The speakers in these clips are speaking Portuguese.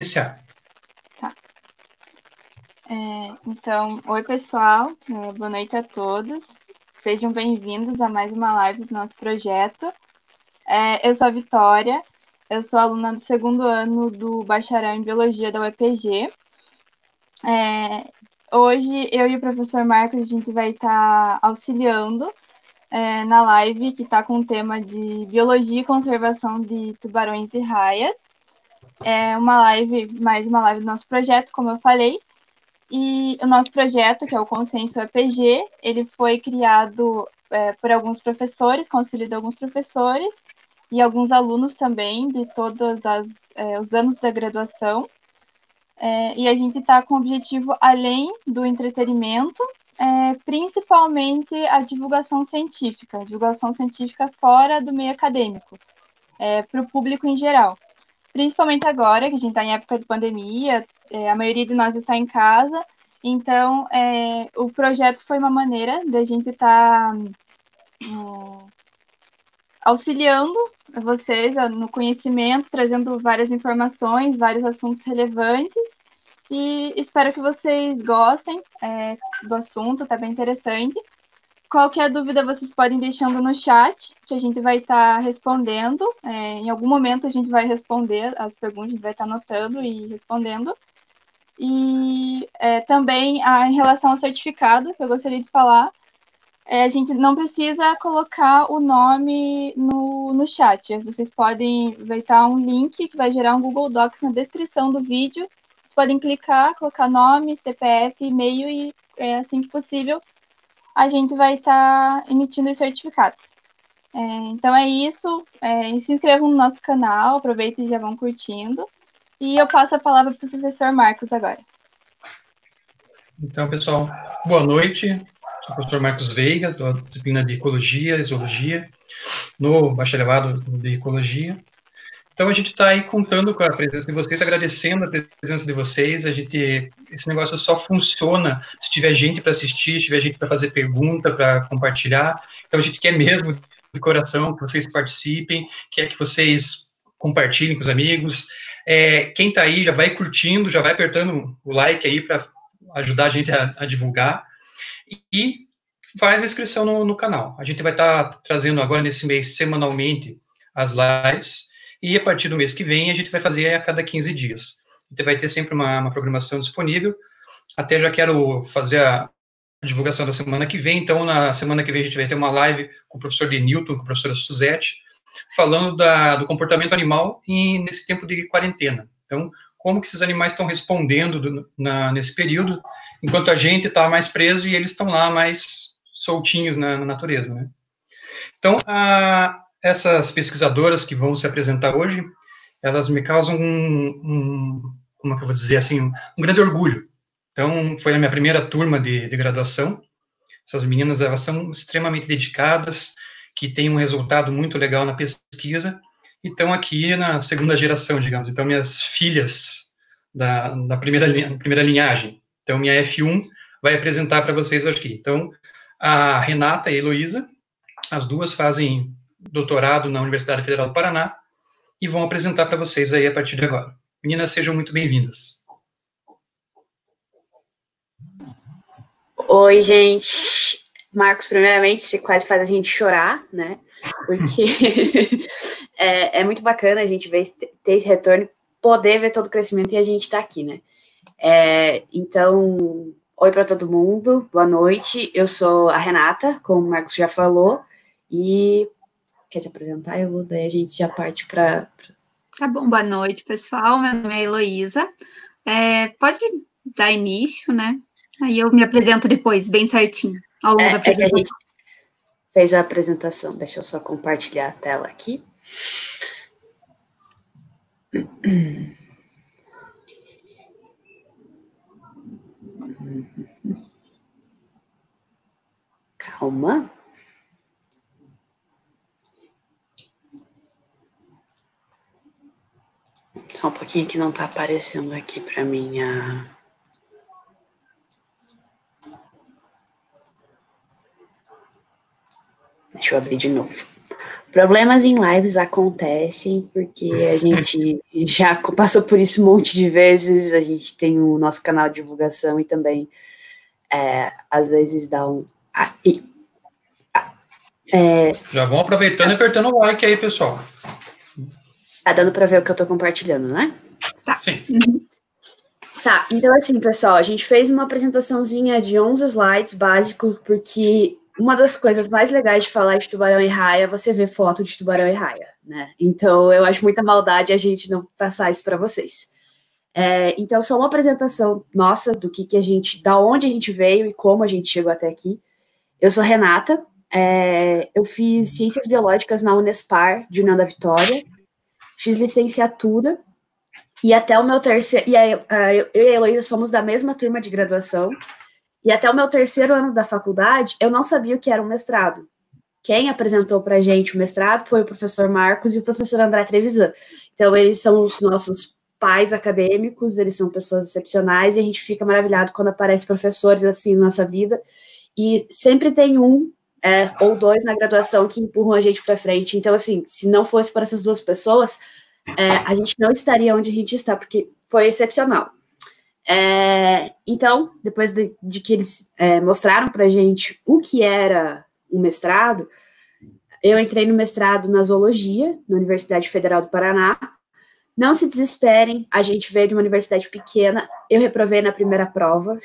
iniciar. Tá. Então, oi pessoal, boa noite a todos. Sejam bem-vindos a mais uma live do nosso projeto. Eu sou a Vitória, eu sou aluna do segundo ano do bacharel em Biologia da UEPG. Hoje, eu e o professor Marcos, a gente vai estar auxiliando na live que está com o tema de Biologia e Conservação de Tubarões e Raias. É mais uma live do nosso projeto, como eu falei. E o nosso projeto, que é o Consenso EPG, ele foi criado por alguns professores, conselho de alguns professores e alguns alunos também de todos os anos da graduação. E a gente está com o objetivo, além do entretenimento, principalmente a divulgação científica fora do meio acadêmico, para o público em geral. Principalmente agora, que a gente está em época de pandemia, a maioria de nós está em casa, então o projeto foi uma maneira da gente estar auxiliando vocês no conhecimento, trazendo várias informações, vários assuntos relevantes, e espero que vocês gostem do assunto, tá bem interessante. Qualquer dúvida vocês podem deixando no chat, que a gente vai estar respondendo. Em algum momento a gente vai responder as perguntas, a gente vai estar anotando e respondendo. E também em relação ao certificado, que eu gostaria de falar, a gente não precisa colocar o nome no chat. Vocês podem, vai estar um link que vai gerar um Google Docs na descrição do vídeo. Vocês podem clicar, colocar nome, CPF, e-mail e assim que possível a gente vai estar emitindo os certificados. Então é isso. Se inscrevam no nosso canal, aproveitem e já vão curtindo. E eu passo a palavra para o professor Marcos agora. Então, pessoal, boa noite. Sou o professor Marcos Veiga, da disciplina de Ecologia e Zoologia, no bacharelado de Ecologia. Então, a gente está aí contando com a presença de vocês, agradecendo a presença de vocês. Esse negócio só funciona se tiver gente para assistir, se tiver gente para fazer pergunta, para compartilhar. Então, a gente quer mesmo, de coração, que vocês participem, quer que vocês compartilhem com os amigos. Quem está aí já vai curtindo, já vai apertando o like aí para ajudar a gente a divulgar. E faz a inscrição no canal. A gente vai estar trazendo agora, nesse mês, semanalmente, as lives. E a partir do mês que vem, a gente vai fazer a cada 15 dias. Então, vai ter sempre uma programação disponível. Até já quero fazer a divulgação da semana que vem. Então, na semana que vem, a gente vai ter uma live com o professor de Newton, com a professora Suzette, falando do comportamento animal nesse tempo de quarentena. Então, como que esses animais estão respondendo nesse período, enquanto a gente está mais preso e eles estão lá mais soltinhos na natureza, né? Então, essas pesquisadoras que vão se apresentar hoje, elas me causam como é que eu vou dizer assim, um grande orgulho. Então, foi a minha primeira turma de graduação. Essas meninas, elas são extremamente dedicadas, que têm um resultado muito legal na pesquisa, e estão aqui na segunda geração, digamos. Então, minhas filhas da primeira linhagem. Então, minha F1 vai apresentar para vocês aqui. Então, a Renata e a Heloísa, as duas fazem doutorado na Universidade Federal do Paraná, e vão apresentar para vocês aí a partir de agora. Meninas, sejam muito bem-vindas. Oi, gente. Marcos, primeiramente, você quase faz a gente chorar, né? Porque é muito bacana a gente ter esse retorno, poder ver todo o crescimento e a gente tá aqui, né? Então, oi para todo mundo, boa noite. Eu sou a Renata, como o Marcos já falou, e quer se apresentar, Elo? Daí a gente já parte para... Tá bom, boa noite, pessoal. Meu nome é Heloísa. Pode dar início, né? Aí eu me apresento depois, bem certinho, ao longo da apresentação. A gente fez a apresentação. Deixa eu só compartilhar a tela aqui. Calma. Só um pouquinho que não tá aparecendo aqui para mim Deixa eu abrir de novo. Problemas em lives acontecem, porque a gente já passou por isso um monte de vezes, a gente tem o nosso canal de divulgação e também, às vezes, dá um... Já vão aproveitando e apertando o like aí, pessoal. Tá dando para ver o que eu tô compartilhando, né? Tá. Sim. Tá, então assim, pessoal, a gente fez uma apresentaçãozinha de 11 slides básicos, porque uma das coisas mais legais de falar de tubarão e raia é você ver foto de tubarão e raia, né? Então, eu acho muita maldade a gente não passar isso para vocês. Então, só uma apresentação nossa do que a gente, da onde a gente veio e como a gente chegou até aqui. Eu sou Renata, eu fiz Ciências Biológicas na Unespar, de União da Vitória, fiz licenciatura, e até o meu terceiro... eu e a Heloísa somos da mesma turma de graduação, e até o meu terceiro ano da faculdade, eu não sabia o que era um mestrado. Quem apresentou para a gente o mestrado foi o professor Marcos e o professor André Trevisan. Então, eles são os nossos pais acadêmicos, eles são pessoas excepcionais, e a gente fica maravilhado quando aparecem professores assim na nossa vida, e sempre tem um ou dois na graduação que empurram a gente para frente. Então, assim, se não fosse por essas duas pessoas, a gente não estaria onde a gente está, porque foi excepcional. Então, depois de que eles mostraram para a gente o que era um mestrado, eu entrei no mestrado na Zoologia, na Universidade Federal do Paraná. Não se desesperem, a gente veio de uma universidade pequena, eu reprovei na primeira prova,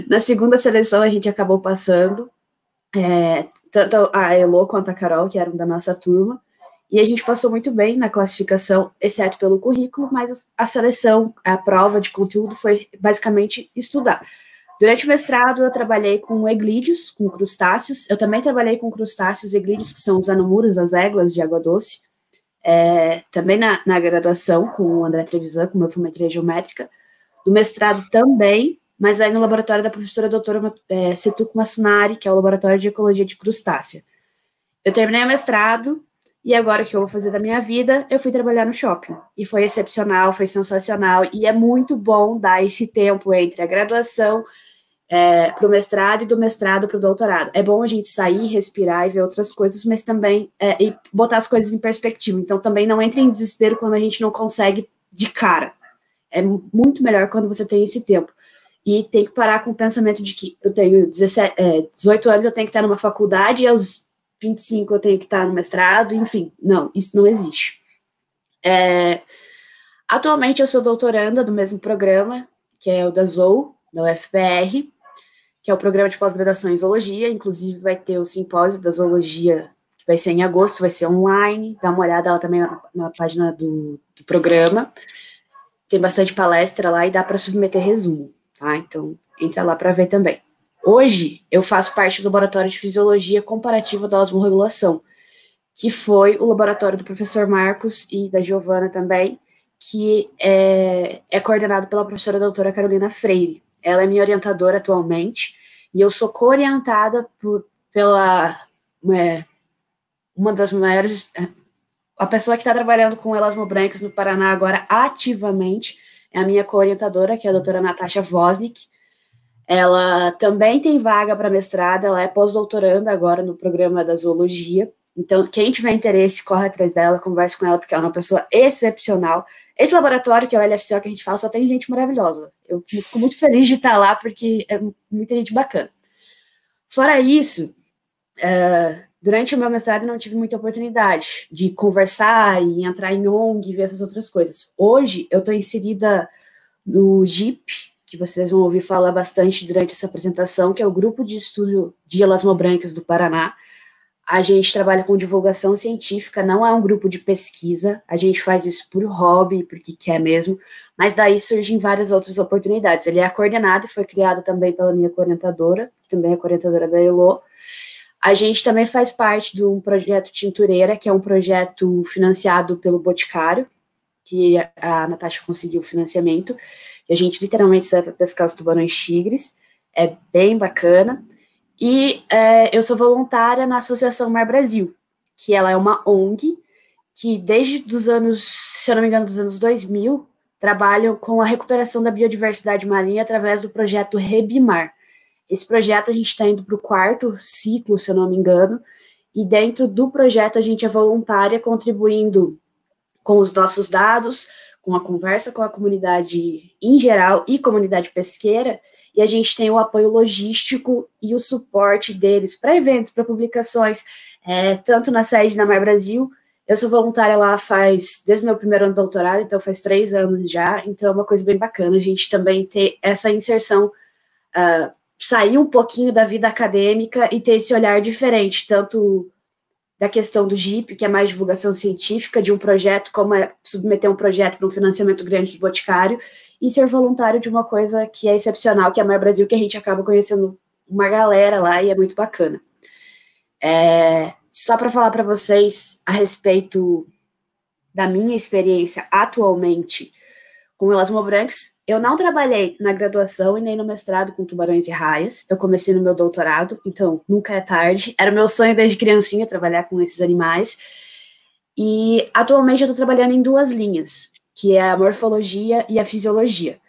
na segunda seleção a gente acabou passando, tanto a Elo quanto a Carol, que eram da nossa turma, e a gente passou muito bem na classificação, exceto pelo currículo, mas a seleção, a prova de conteúdo foi basicamente estudar. Durante o mestrado, eu trabalhei com eglídeos, com crustáceos. Eu também trabalhei com crustáceos e eglídeos, que são os anomuras, as églas de água doce. Também na graduação, com o André Trevisan, com morfometria geométrica. No mestrado também, mas aí no laboratório da professora doutora Setuko Masunari, que é o laboratório de ecologia de crustácea. Eu terminei o mestrado, e agora o que eu vou fazer da minha vida, eu fui trabalhar no shopping. E foi excepcional, foi sensacional, e é muito bom dar esse tempo entre a graduação para o mestrado e do mestrado para o doutorado. É bom a gente sair, respirar e ver outras coisas, mas também e botar as coisas em perspectiva. Então, também não entre em desespero quando a gente não consegue de cara. É muito melhor quando você tem esse tempo. E tem que parar com o pensamento de que eu tenho 18 anos, eu tenho que estar numa faculdade, e aos 25 eu tenho que estar no mestrado, enfim. Não, isso não existe. Atualmente, eu sou doutoranda do mesmo programa, que é o da ZOO, da UFPR, que é o programa de pós-graduação em zoologia. Inclusive vai ter o simpósio da zoologia, que vai ser em agosto, vai ser online, dá uma olhada lá também na página do programa, tem bastante palestra lá e dá para submeter resumo, tá? Então, entra lá para ver também. Hoje, eu faço parte do Laboratório de Fisiologia Comparativa da Osmorregulação, que foi o laboratório do professor Marcos e da Giovana também, que é coordenado pela professora doutora Carolina Freire. Ela é minha orientadora atualmente, e eu sou co-orientada pela uma das maiores... a pessoa que está trabalhando com elasmobrancos no Paraná agora ativamente é a minha co-orientadora, que é a doutora Natasha Wozniak. Ela também tem vaga para mestrado, ela é pós-doutoranda agora no programa da zoologia. Então, quem tiver interesse, corre atrás dela, converse com ela, porque ela é uma pessoa excepcional. Esse laboratório, que é o LFCO que a gente fala, só tem gente maravilhosa. Eu fico muito feliz de estar lá, porque é muita gente bacana. Fora isso, durante o meu mestrado eu não tive muita oportunidade de conversar e entrar em ONG e ver essas outras coisas. Hoje, eu estou inserida no GIP, que vocês vão ouvir falar bastante durante essa apresentação, que é o Grupo de Estudo de Elasmobrancos do Paraná. A gente trabalha com divulgação científica, não é um grupo de pesquisa, a gente faz isso por hobby, porque quer mesmo, mas daí surgem várias outras oportunidades. Ele é coordenado e foi criado também pela minha co-orientadora, que também é co-orientadora da Elo. A gente também faz parte de um projeto Tintureira, que é um projeto financiado pelo Boticário, que a Natasha conseguiu o financiamento, e a gente literalmente sai para pescar os tubarões tigres, é bem bacana. E eu sou voluntária na Associação Mar Brasil, que ela é uma ONG que desde os anos, se eu não me engano, dos anos 2000, trabalham com a recuperação da biodiversidade marinha através do projeto Rebimar. Esse projeto a gente está indo para o 4º ciclo, se eu não me engano, e dentro do projeto a gente é voluntária, contribuindo com os nossos dados, com a conversa com a comunidade em geral e comunidade pesqueira, e a gente tem o apoio logístico e o suporte deles para eventos, para publicações, tanto na sede da Mar Brasil. Eu sou voluntária lá desde o meu primeiro ano de doutorado, então faz 3 anos já, então é uma coisa bem bacana a gente também ter essa inserção, sair um pouquinho da vida acadêmica e ter esse olhar diferente, tanto da questão do GIP, que é mais divulgação científica de um projeto, como é submeter um projeto para um financiamento grande do Boticário, e ser voluntário de uma coisa que é excepcional, que é a Mar Brasil, que a gente acaba conhecendo uma galera lá e é muito bacana. Só para falar para vocês a respeito da minha experiência atualmente com elasmobrancos, eu não trabalhei na graduação e nem no mestrado com tubarões e raias. Eu comecei no meu doutorado, então nunca é tarde. Era o meu sonho desde criancinha trabalhar com esses animais. E atualmente eu estou trabalhando em 2 linhas, que é a morfologia e a fisiologia.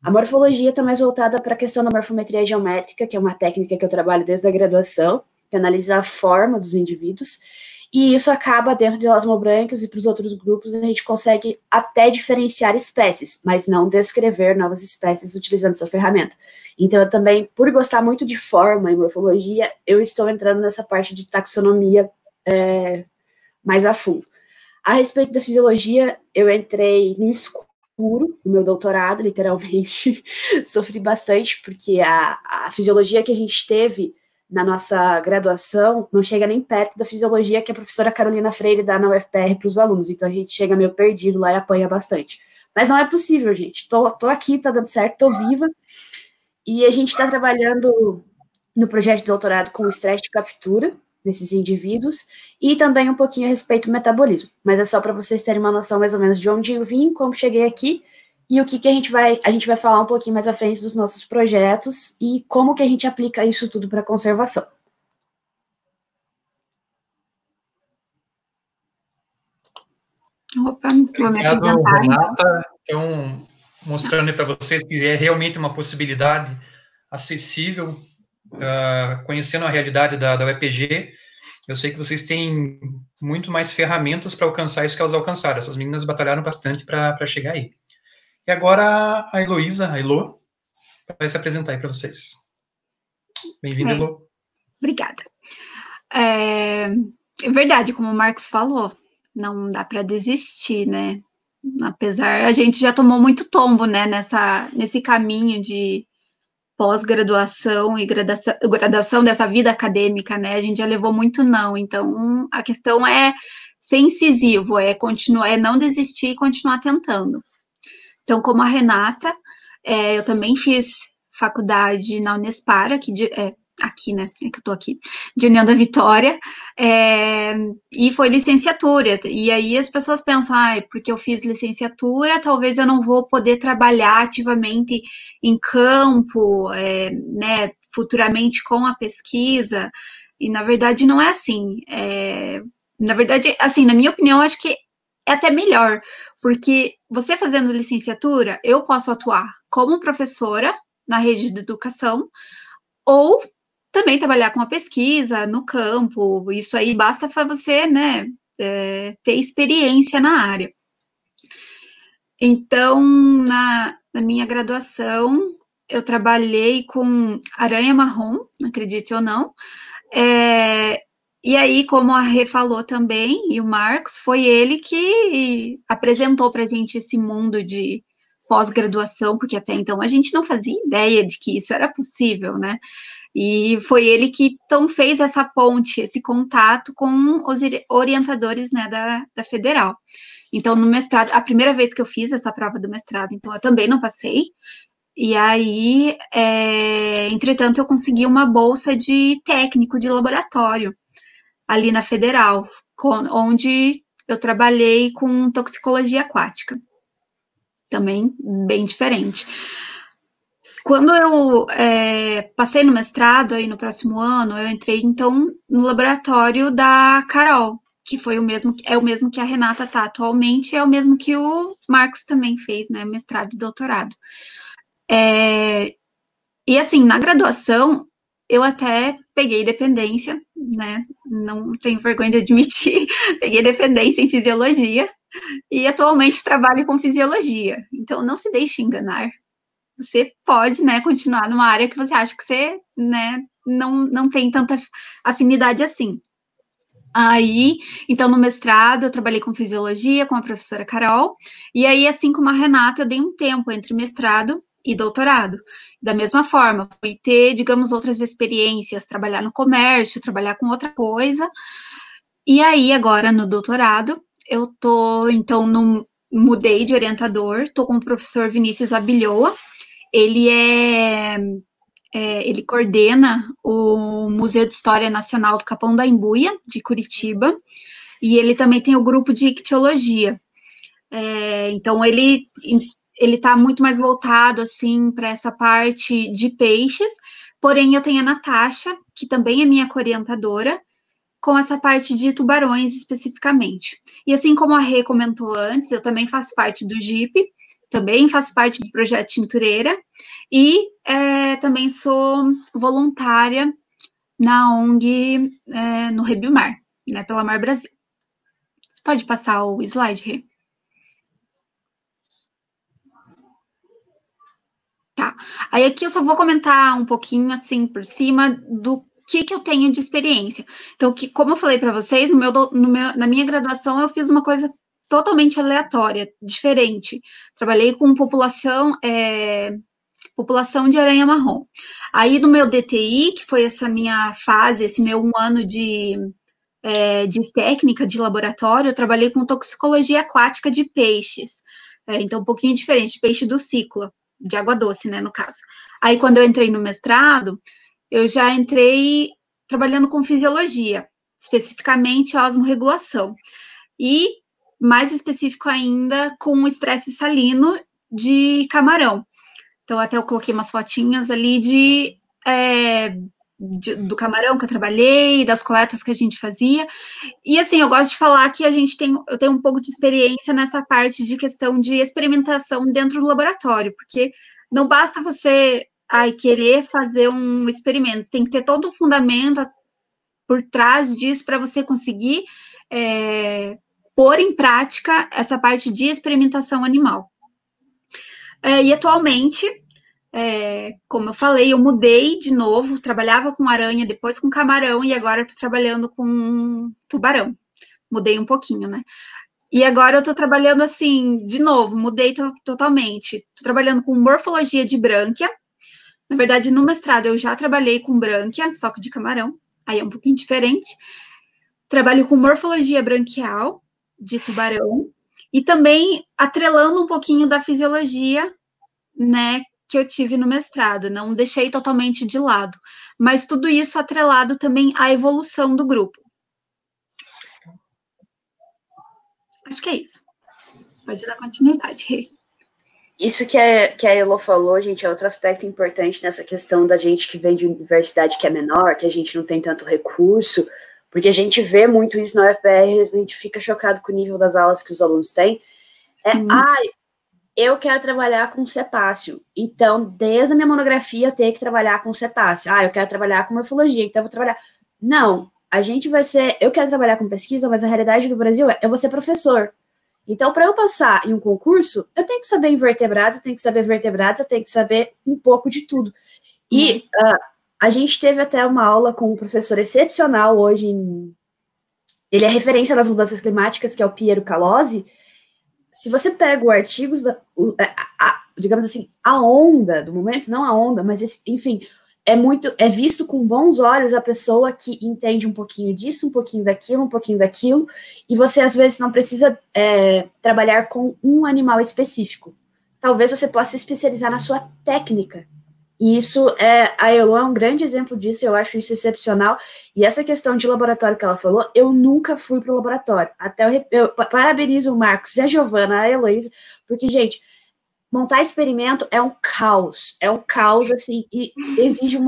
A morfologia está mais voltada para a questão da morfometria geométrica, que é uma técnica que eu trabalho desde a graduação, que analisa a forma dos indivíduos. E isso acaba dentro de elasmobrancos e para os outros grupos a gente consegue até diferenciar espécies, mas não descrever novas espécies utilizando essa ferramenta. Então eu também, por gostar muito de forma e morfologia, eu estou entrando nessa parte de taxonomia mais a fundo. A respeito da fisiologia, eu entrei no escuro no meu doutorado, literalmente. Sofri bastante, porque a fisiologia que a gente teve na nossa graduação não chega nem perto da fisiologia que a professora Carolina Freire dá na UFPR para os alunos, então a gente chega meio perdido lá e apanha bastante. Mas não é possível, gente. Tô aqui, tá dando certo, tô viva, e a gente está trabalhando no projeto de doutorado com estresse de captura desses indivíduos, e também um pouquinho a respeito do metabolismo, mas é só para vocês terem uma noção mais ou menos de onde eu vim, como cheguei aqui, e o que a gente vai falar um pouquinho mais à frente dos nossos projetos e como que a gente aplica isso tudo para a conservação. Opa, vou me apresentar. Obrigado, Renata. Então, mostrando para vocês que é realmente uma possibilidade acessível, conhecendo a realidade da UEPG, eu sei que vocês têm muito mais ferramentas para alcançar isso que elas alcançaram. Essas meninas batalharam bastante para chegar aí. E agora a Heloísa, a Elo, vai se apresentar aí para vocês. Bem-vinda, Elo. Obrigada. É verdade, como o Marcos falou, não dá para desistir, né? Apesar, a gente já tomou muito tombo, né, nesse caminho de pós-graduação e graduação dessa vida acadêmica, né? A gente já levou muito não. Então, a questão é ser incisivo, continuar, não desistir e continuar tentando. Então, como a Renata, eu também fiz faculdade na Unespar, aqui, né, é que eu tô aqui, de União da Vitória, e foi licenciatura, e aí as pessoas pensam, porque eu fiz licenciatura, talvez eu não vou poder trabalhar ativamente em campo, né, futuramente com a pesquisa, e na verdade não é assim, na verdade, assim, na minha opinião, acho que é até melhor, porque você fazendo licenciatura, eu posso atuar como professora na rede de educação, ou também trabalhar com a pesquisa no campo, isso aí basta para você, né, ter experiência na área. Então, na minha graduação, eu trabalhei com aranha marrom, acredite ou não, e aí, como a Rê falou também, e o Marcos, foi ele que apresentou para a gente esse mundo de pós-graduação, porque até então a gente não fazia ideia de que isso era possível, né? E foi ele que, então, fez essa ponte, esse contato com os orientadores, né, da Federal. Então, no mestrado, a primeira vez que eu fiz essa prova do mestrado, então, eu também não passei. E aí, entretanto, eu consegui uma bolsa de técnico de laboratório, ali na Federal, onde eu trabalhei com toxicologia aquática. Também bem diferente. Quando eu passei no mestrado, aí no próximo ano, eu entrei, então, no laboratório da Carol, que é o mesmo que a Renata está atualmente, é o mesmo que o Marcos também fez, né, mestrado e doutorado. E assim, na graduação, eu até peguei dependência né? Não tenho vergonha de admitir. Peguei dependência em fisiologia e atualmente trabalho com fisiologia. Então, não se deixe enganar. Você pode, né, continuar numa área que você acha que você, né, não tem tanta afinidade assim. Aí, então, no mestrado, eu trabalhei com fisiologia, com a professora Carol, e aí, assim como a Renata, eu dei um tempo entre mestrado e doutorado. Da mesma forma, fui ter, digamos, outras experiências, trabalhar no comércio, trabalhar com outra coisa, e aí, agora, no doutorado, eu tô, então, mudei de orientador, tô com o professor Vinícius Abilhoa, ele ele coordena o Museu de História Nacional do Capão da Imbuia, de Curitiba, e ele também tem o grupo de ictiologia. Então, ele está muito mais voltado, assim, para essa parte de peixes, porém, eu tenho a Natasha, que também é minha co-orientadora, com essa parte de tubarões especificamente. E assim como a Rê comentou antes, eu também faço parte do GIP, também faço parte do Projeto Tintureira, e também sou voluntária na ONG no Rebimar, né, pela Mar Brasil. Você pode passar o slide, Rê? Tá. Aí aqui eu só vou comentar um pouquinho, assim, por cima do que eu tenho de experiência. Então, como eu falei para vocês, na minha graduação eu fiz uma coisa totalmente aleatória, diferente. Trabalhei com população de aranha marrom. Aí no meu DTI, que foi essa minha fase, esse meu 1 ano de técnica de laboratório, eu trabalhei com toxicologia aquática de peixes. Então, um pouquinho diferente, de peixe do ciclo, de água doce, né, no caso. Aí, quando eu entrei no mestrado, eu já entrei trabalhando com fisiologia, especificamente osmorregulação. E, mais específico ainda, com o estresse salino de camarão. Então, até eu coloquei umas fotinhas ali do camarão que eu trabalhei, das coletas que a gente fazia. E, assim, eu gosto de falar que eu tenho um pouco de experiência nessa parte de questão de experimentação dentro do laboratório, porque não basta você querer fazer um experimento, tem que ter todo um fundamento por trás disso para você conseguir pôr em prática essa parte de experimentação animal. E atualmente, como eu falei, eu mudei de novo, trabalhava com aranha, depois com camarão, e agora estou trabalhando com tubarão. Mudei um pouquinho, né? E agora eu estou trabalhando assim, de novo, mudei totalmente. Estou trabalhando com morfologia de brânquia. Na verdade, no mestrado eu já trabalhei com brânquia, só que de camarão, aí é um pouquinho diferente. Trabalho com morfologia branquial de tubarão e também atrelando um pouquinho da fisiologia, né, que eu tive no mestrado, não deixei totalmente de lado, mas tudo isso atrelado também à evolução do grupo. Acho que é isso. Pode dar continuidade. Isso que a Elo falou, gente, é outro aspecto importante nessa questão da gente que vem de universidade que é menor, que a gente não tem tanto recurso, porque a gente vê muito isso na UFPR, a gente fica chocado com o nível das aulas que os alunos têm. Eu quero trabalhar com cetáceo, então, desde a minha monografia, eu tenho que trabalhar com cetáceo. Eu quero trabalhar com morfologia, então eu vou trabalhar... Não, eu quero trabalhar com pesquisa, mas a realidade do Brasil eu vou ser professor. Então, para eu passar em um concurso, eu tenho que saber invertebrados, eu tenho que saber vertebrados, eu tenho que saber um pouco de tudo. E a gente teve até uma aula com um professor excepcional hoje, ele é referência nas mudanças climáticas, que é o Piero Calozzi. Se você pega o artigo, digamos assim, a onda do momento, não a onda, mas enfim, é visto com bons olhos a pessoa que entende um pouquinho disso, um pouquinho daquilo, e você às vezes não precisa trabalhar com um animal específico. Talvez você possa se especializar na sua técnica. E isso a Elo é um grande exemplo disso, eu acho isso excepcional. E essa questão de laboratório que ela falou, eu nunca fui para o laboratório. Até eu parabenizo o Marcos e a Giovana, a Heloísa, porque, gente, montar experimento é um caos, assim, e exige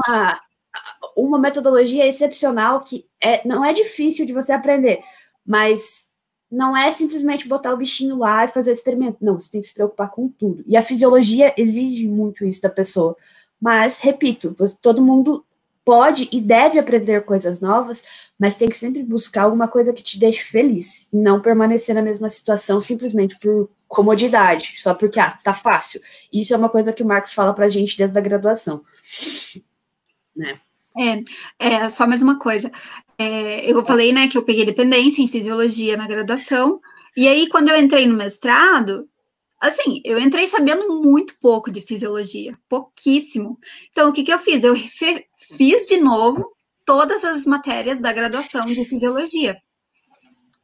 uma metodologia excepcional que não é difícil de você aprender, mas não é simplesmente botar o bichinho lá e fazer o experimento. Não, você tem que se preocupar com tudo. E a fisiologia exige muito isso da pessoa. Mas, repito, todo mundo pode e deve aprender coisas novas, mas tem que sempre buscar alguma coisa que te deixe feliz, e não permanecer na mesma situação simplesmente por comodidade, só porque, tá fácil. Isso é uma coisa que o Marcos fala pra gente desde a graduação. Né? Só mais uma coisa. Eu falei, né, que eu peguei dependência em fisiologia na graduação, e aí quando eu entrei no mestrado, assim, eu entrei sabendo muito pouco de fisiologia, pouquíssimo. Então, o que eu fiz? Eu fiz de novo todas as matérias da graduação de fisiologia.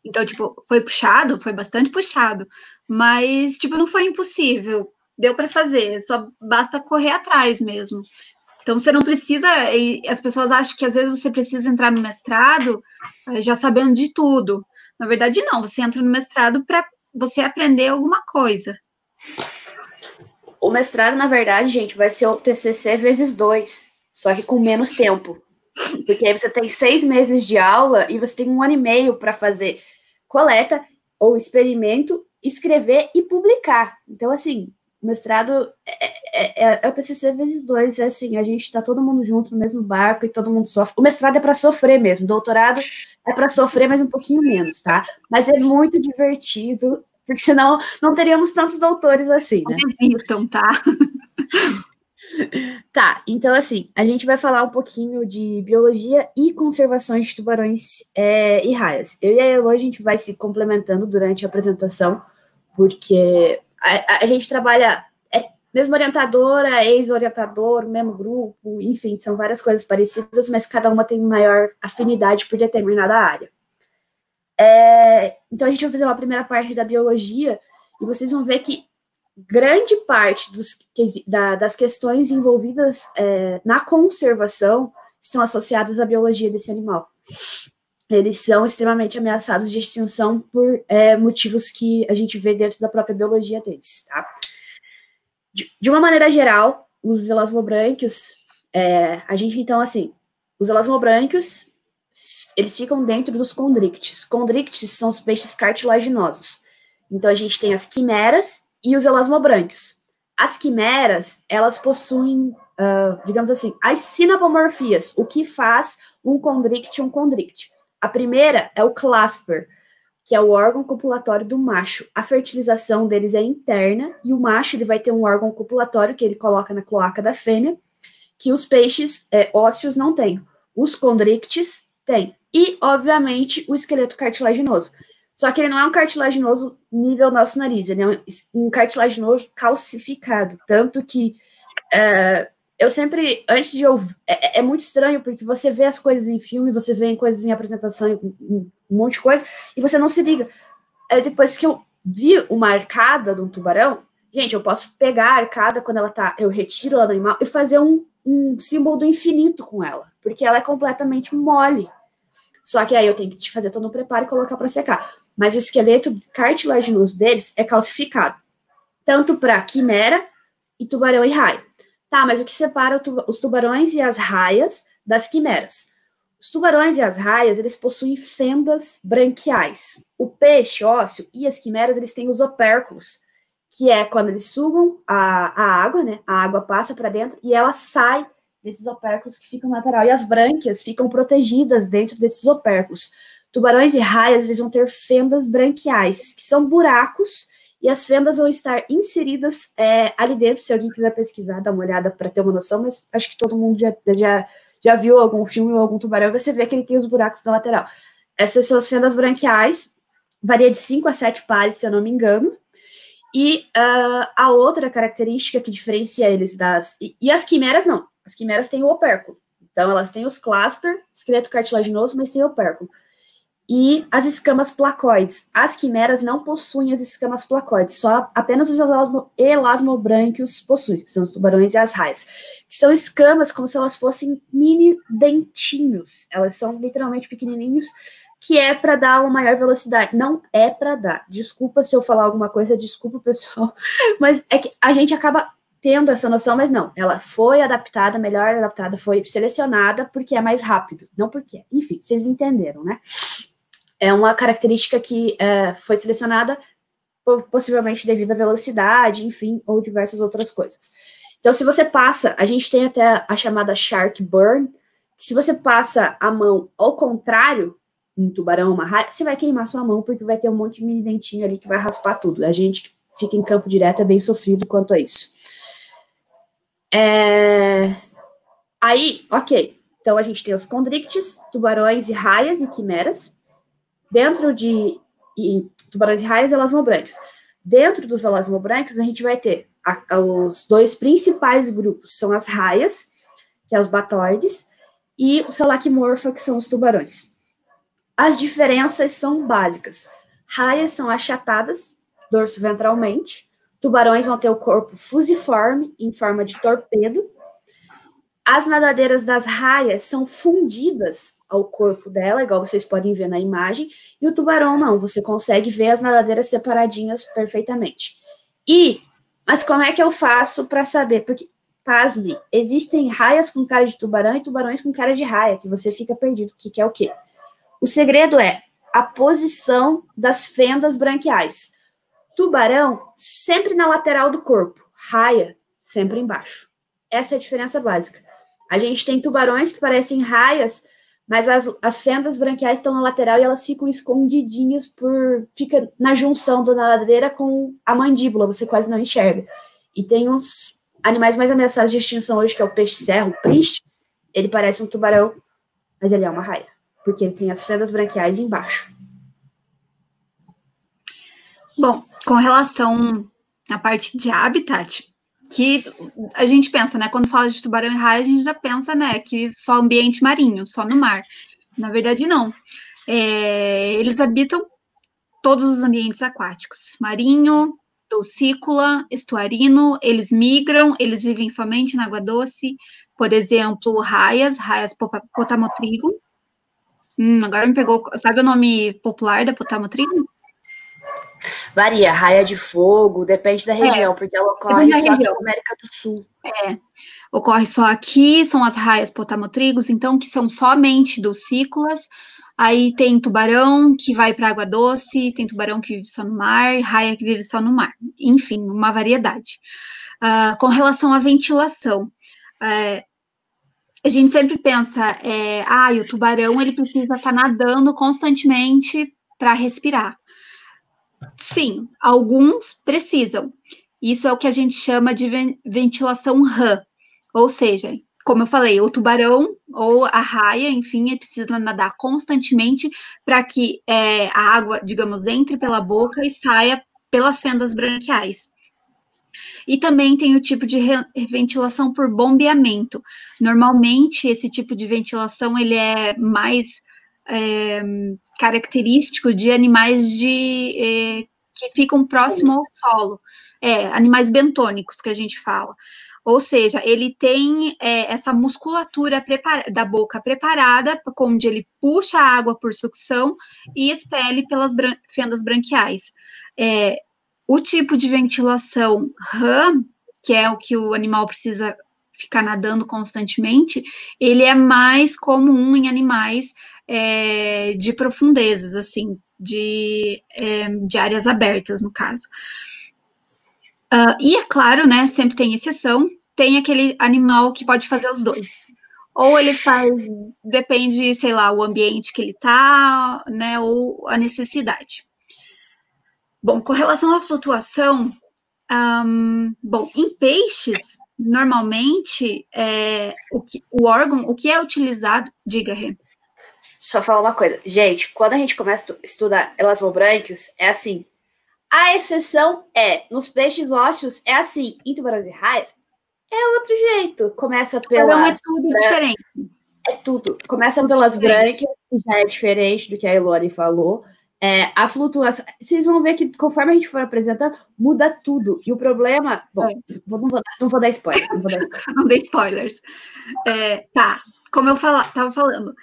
Então, tipo, foi puxado, foi bastante puxado, mas, tipo, não foi impossível, deu para fazer, só basta correr atrás mesmo. Então, você não precisa, e as pessoas acham que às vezes você precisa entrar no mestrado já sabendo de tudo. Na verdade, não, você entra no mestrado para você aprender alguma coisa. O mestrado, na verdade, gente, vai ser o TCC vezes 2, só que com menos tempo. Porque aí você tem 6 meses de aula e você tem 1 ano e meio para fazer coleta ou experimento, escrever e publicar. Então, assim, o mestrado é o TCC vezes 2, é assim, a gente tá todo mundo junto no mesmo barco e todo mundo sofre. O mestrado é para sofrer mesmo, o doutorado é para sofrer, mas um pouquinho menos, tá? Mas é muito divertido, porque senão não teríamos tantos doutores assim, né? Não desistam, tá? Tá, então assim, a gente vai falar um pouquinho de biologia e conservação de tubarões e raias. Eu e a Elo, a gente vai se complementando durante a apresentação, porque a gente trabalha, mesmo orientadora, ex-orientador, mesmo grupo, enfim, são várias coisas parecidas, mas cada uma tem maior afinidade por determinada área. Então a gente vai fazer uma primeira parte da biologia, e vocês vão ver que grande parte das questões envolvidas na conservação estão associadas à biologia desse animal. Eles são extremamente ameaçados de extinção por motivos que a gente vê dentro da própria biologia deles, tá? De uma maneira geral, os elasmobrânquios, a gente, então, assim, os elasmobrânquios, eles ficam dentro dos condrictes. Condrictes são os peixes cartilaginosos. Então, a gente tem as quimeras e os elasmobrânquios. As quimeras, elas possuem, digamos assim, as sinapomorfias, o que faz um condricte um condricte. A primeira é o clasper, que é o órgão copulatório do macho. A fertilização deles é interna, e o macho ele vai ter um órgão copulatório que ele coloca na cloaca da fêmea, que os peixes ósseos não têm. Os condrictes têm. E, obviamente, o esqueleto cartilaginoso. Só que ele não é um cartilaginoso nível nosso nariz, ele é um cartilaginoso calcificado. Tanto que eu sempre, antes de ouvir, é muito estranho, porque você vê as coisas em filme, você vê coisas em apresentação, um monte de coisa, e você não se liga. Depois que eu vi uma arcada de um tubarão, gente, eu posso pegar a arcada quando ela tá, eu retiro ela do animal e fazer um símbolo do infinito com ela, porque ela é completamente mole. Só que aí eu tenho que fazer todo um preparo e colocar para secar. Mas o esqueleto cartilaginoso deles é calcificado, tanto para quimera e tubarão e raia. Tá, mas o que separa os tubarões e as raias das quimeras? Os tubarões e as raias, eles possuem fendas branquiais. O peixe ósseo e as quimeras, eles têm os opérculos, que é quando eles sugam a água, né? A água passa para dentro e ela sai desses opérculos que ficam na lateral. E as brânquias ficam protegidas dentro desses opérculos. Tubarões e raias, eles vão ter fendas branquiais, que são buracos, e as fendas vão estar inseridas ali dentro. Se alguém quiser pesquisar, dá uma olhada para ter uma noção, mas acho que todo mundo já viu algum filme ou algum tubarão, você vê que ele tem os buracos na lateral. Essas são as fendas branquiais, varia de 5 a 7 pares, se eu não me engano. E a outra característica que diferencia eles das... E as quimeras não. As quimeras têm o opérculo. Então, elas têm os clasper, esqueleto cartilaginoso, mas têm o opérculo. E as escamas placoides. As quimeras não possuem as escamas placoides, só apenas os elasmobrânquios possuem, que são os tubarões e as raias. Que são escamas como se elas fossem mini dentinhos. Elas são literalmente pequenininhos, que é para dar uma maior velocidade. Não é para dar. Desculpa se eu falar alguma coisa, desculpa, pessoal. Mas é que a gente acaba tendo essa noção, mas não. Ela foi adaptada, melhor adaptada, foi selecionada porque é mais rápido. Não porque. Enfim, vocês me entenderam, né? É uma característica que foi selecionada possivelmente devido à velocidade, enfim, ou diversas outras coisas. Então, se você passa, a gente tem até a chamada shark burn, Se você passa a mão ao contrário, um tubarão, uma raia, você vai queimar sua mão, porque vai ter um monte de mini dentinho ali que vai raspar tudo. A gente que fica em campo direto é bem sofrido quanto a isso. Aí, ok. Então, a gente tem os condrictes, tubarões e raias e quimeras. Dentro de tubarões e raias e elasmobranquios. Dentro dos elasmobranquios, a gente vai ter os dois principais grupos. São as raias, que é os batordes, e o Selachimorpha, que são os tubarões. As diferenças são básicas. Raias são achatadas, dorso-ventralmente. Tubarões vão ter o corpo fusiforme, em forma de torpedo. As nadadeiras das raias são fundidas ao corpo dela, igual vocês podem ver na imagem, e o tubarão não, você consegue ver as nadadeiras separadinhas perfeitamente. Mas como é que eu faço para saber? Porque, pasme, existem raias com cara de tubarão e tubarões com cara de raia, que você fica perdido, o que é o quê? O segredo é a posição das fendas branquiais. Tubarão, sempre na lateral do corpo. Raia, sempre embaixo. Essa é a diferença básica. A gente tem tubarões que parecem raias, mas as fendas branquiais estão na lateral e elas ficam escondidinhas fica na junção da nadadeira com a mandíbula, você quase não enxerga. E tem uns animais mais ameaçados de extinção hoje, que é o peixe-serra, o pristis. Ele parece um tubarão, mas ele é uma raia, porque ele tem as fendas branquiais embaixo. Bom, com relação à parte de habitat, que a gente pensa, né, quando fala de tubarão e raia, a gente já pensa, né, que só ambiente marinho, só no mar. Na verdade, não. Eles habitam todos os ambientes aquáticos, marinho, dulcícola, estuarino, eles migram, eles vivem somente na água doce, por exemplo, raias potamotrigo. Agora me pegou, sabe o nome popular da potamotrigo? Varia, raia de fogo, depende da região, porque ela ocorre só aqui na América do Sul. Ocorre só aqui, são as raias potamotrigos, então, que são somente dulcícolas. Aí tem tubarão que vai para água doce, tem tubarão que vive só no mar, raia que vive só no mar. Enfim, uma variedade. Com relação à ventilação, a gente sempre pensa, o tubarão ele precisa estar nadando constantemente para respirar. Sim, alguns precisam. Isso é o que a gente chama de ventilação RAM. Ou seja, como eu falei, o tubarão ou a raia, enfim, ele precisa nadar constantemente para que a água, digamos, entre pela boca e saia pelas fendas branquiais. E também tem o tipo de ventilação por bombeamento. Normalmente, esse tipo de ventilação ele é mais característico de animais que ficam próximo ao solo, animais bentônicos, que a gente fala. Ou seja, ele tem essa musculatura da boca preparada, onde ele puxa a água por sucção e expele pelas fendas branquiais. O tipo de ventilação RAM, que é o que o animal precisa ficar nadando constantemente, ele é mais comum em animais de profundezas, assim, de áreas abertas, no caso. E é claro, né, sempre tem exceção, tem aquele animal que pode fazer os dois. Ou ele faz, depende, sei lá, o ambiente que ele tá, né, ou a necessidade. Bom, com relação à flutuação, em peixes, normalmente, o que é utilizado, diga, Rê. Só falar uma coisa, gente, quando a gente começa a estudar elasmobranquios, é assim, a exceção nos peixes ósseos é assim, em tubarões e raias, é outro jeito, começa pela... é tudo diferente. É tudo, começa pelas brânquias, que já é diferente do que a Elore falou, a flutuação, vocês vão ver que conforme a gente for apresentando, muda tudo. E o problema, não vou dar spoiler. Não dei spoilers. Tá, como eu estava falando,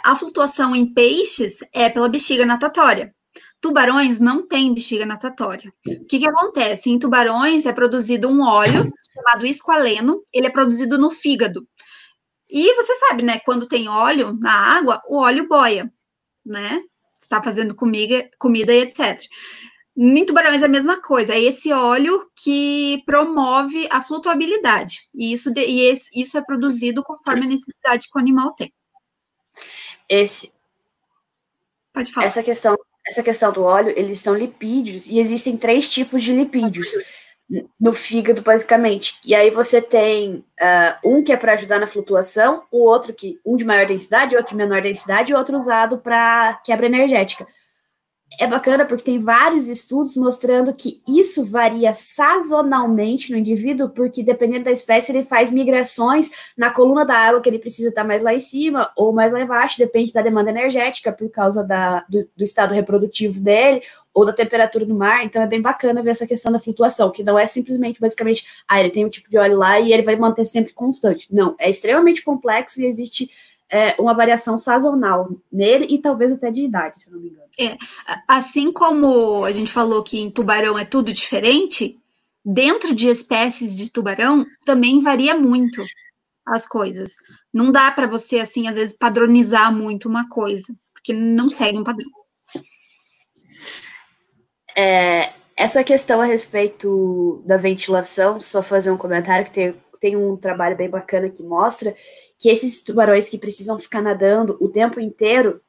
a flutuação em peixes é pela bexiga natatória. Tubarões não têm bexiga natatória. O que acontece? Em tubarões é produzido um óleo chamado esqualeno, ele é produzido no fígado. E você sabe, né, quando tem óleo na água, o óleo boia, né? Está fazendo comida e etc. Em tubarões é a mesma coisa, é esse óleo que promove a flutuabilidade, e isso é produzido conforme a necessidade que o animal tem. Pode falar. Essa questão do óleo, eles são lipídios, e existem 3 tipos de lipídios no fígado, basicamente. E aí você tem um que é para ajudar na flutuação, um de maior densidade, outro de menor densidade, e outro usado para quebra energética. É bacana porque tem vários estudos mostrando que isso varia sazonalmente no indivíduo, porque dependendo da espécie, ele faz migrações na coluna da água, que ele precisa estar mais lá em cima ou mais lá embaixo, depende da demanda energética, por causa do estado reprodutivo dele, ou da temperatura do mar. Então é bem bacana ver essa questão da flutuação, que não é simplesmente, basicamente, ele tem um tipo de óleo lá e ele vai manter sempre constante. Não, é extremamente complexo e existe uma variação sazonal nele e talvez até de idade, se não me engano. Assim como a gente falou que em tubarão é tudo diferente, dentro de espécies de tubarão também varia muito as coisas. Não dá para você, assim, às vezes padronizar muito uma coisa, porque não segue um padrão. Essa questão a respeito da ventilação, só fazer um comentário que tem um trabalho bem bacana que mostra que esses tubarões que precisam ficar nadando o tempo inteiro,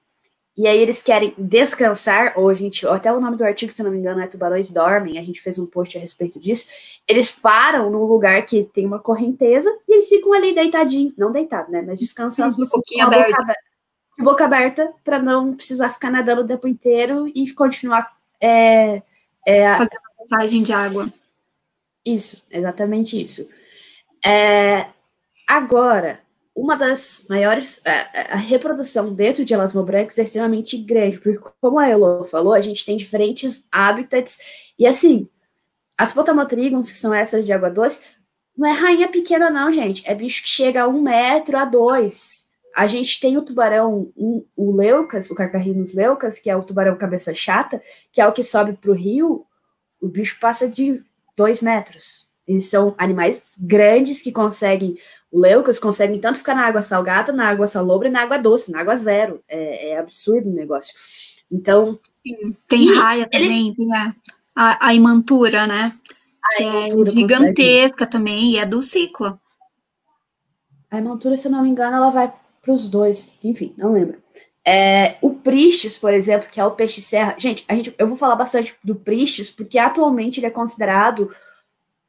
e aí eles querem descansar, ou até o nome do artigo, se não me engano, é Tubarões Dormem, a gente fez um post a respeito disso, eles param num lugar que tem uma correnteza, e eles ficam ali deitadinhos, não deitados, né, mas descansando um pouquinho aberto. De boca aberta, para não precisar ficar nadando o tempo inteiro e continuar fazendo a passagem de água. Isso, exatamente isso. Agora, uma das maiores, a reprodução dentro de elasmobrancos é extremamente grande, porque como a Elo falou, a gente tem diferentes habitats, e assim, as potamotrigons, que são essas de água doce, não é rainha pequena não, gente, é bicho que chega a 1 metro a 2. A gente tem o tubarão, o leucas, o Carcarhinus leucas, que é o tubarão cabeça chata, que é o que sobe para o rio, o bicho passa de 2 metros. Eles são animais grandes que o leucas conseguem tanto ficar na água salgada, na água salobra e na água doce, na água zero. É absurdo o negócio. Então... Sim, tem raia também, tem a imantura, né? Que é gigantesca também, e é do ciclo. A imantura, se eu não me engano, ela vai para os 2. Enfim, não lembro. O Pristis, por exemplo, que é o peixe-serra. Gente, eu vou falar bastante do Pristis, porque atualmente ele é considerado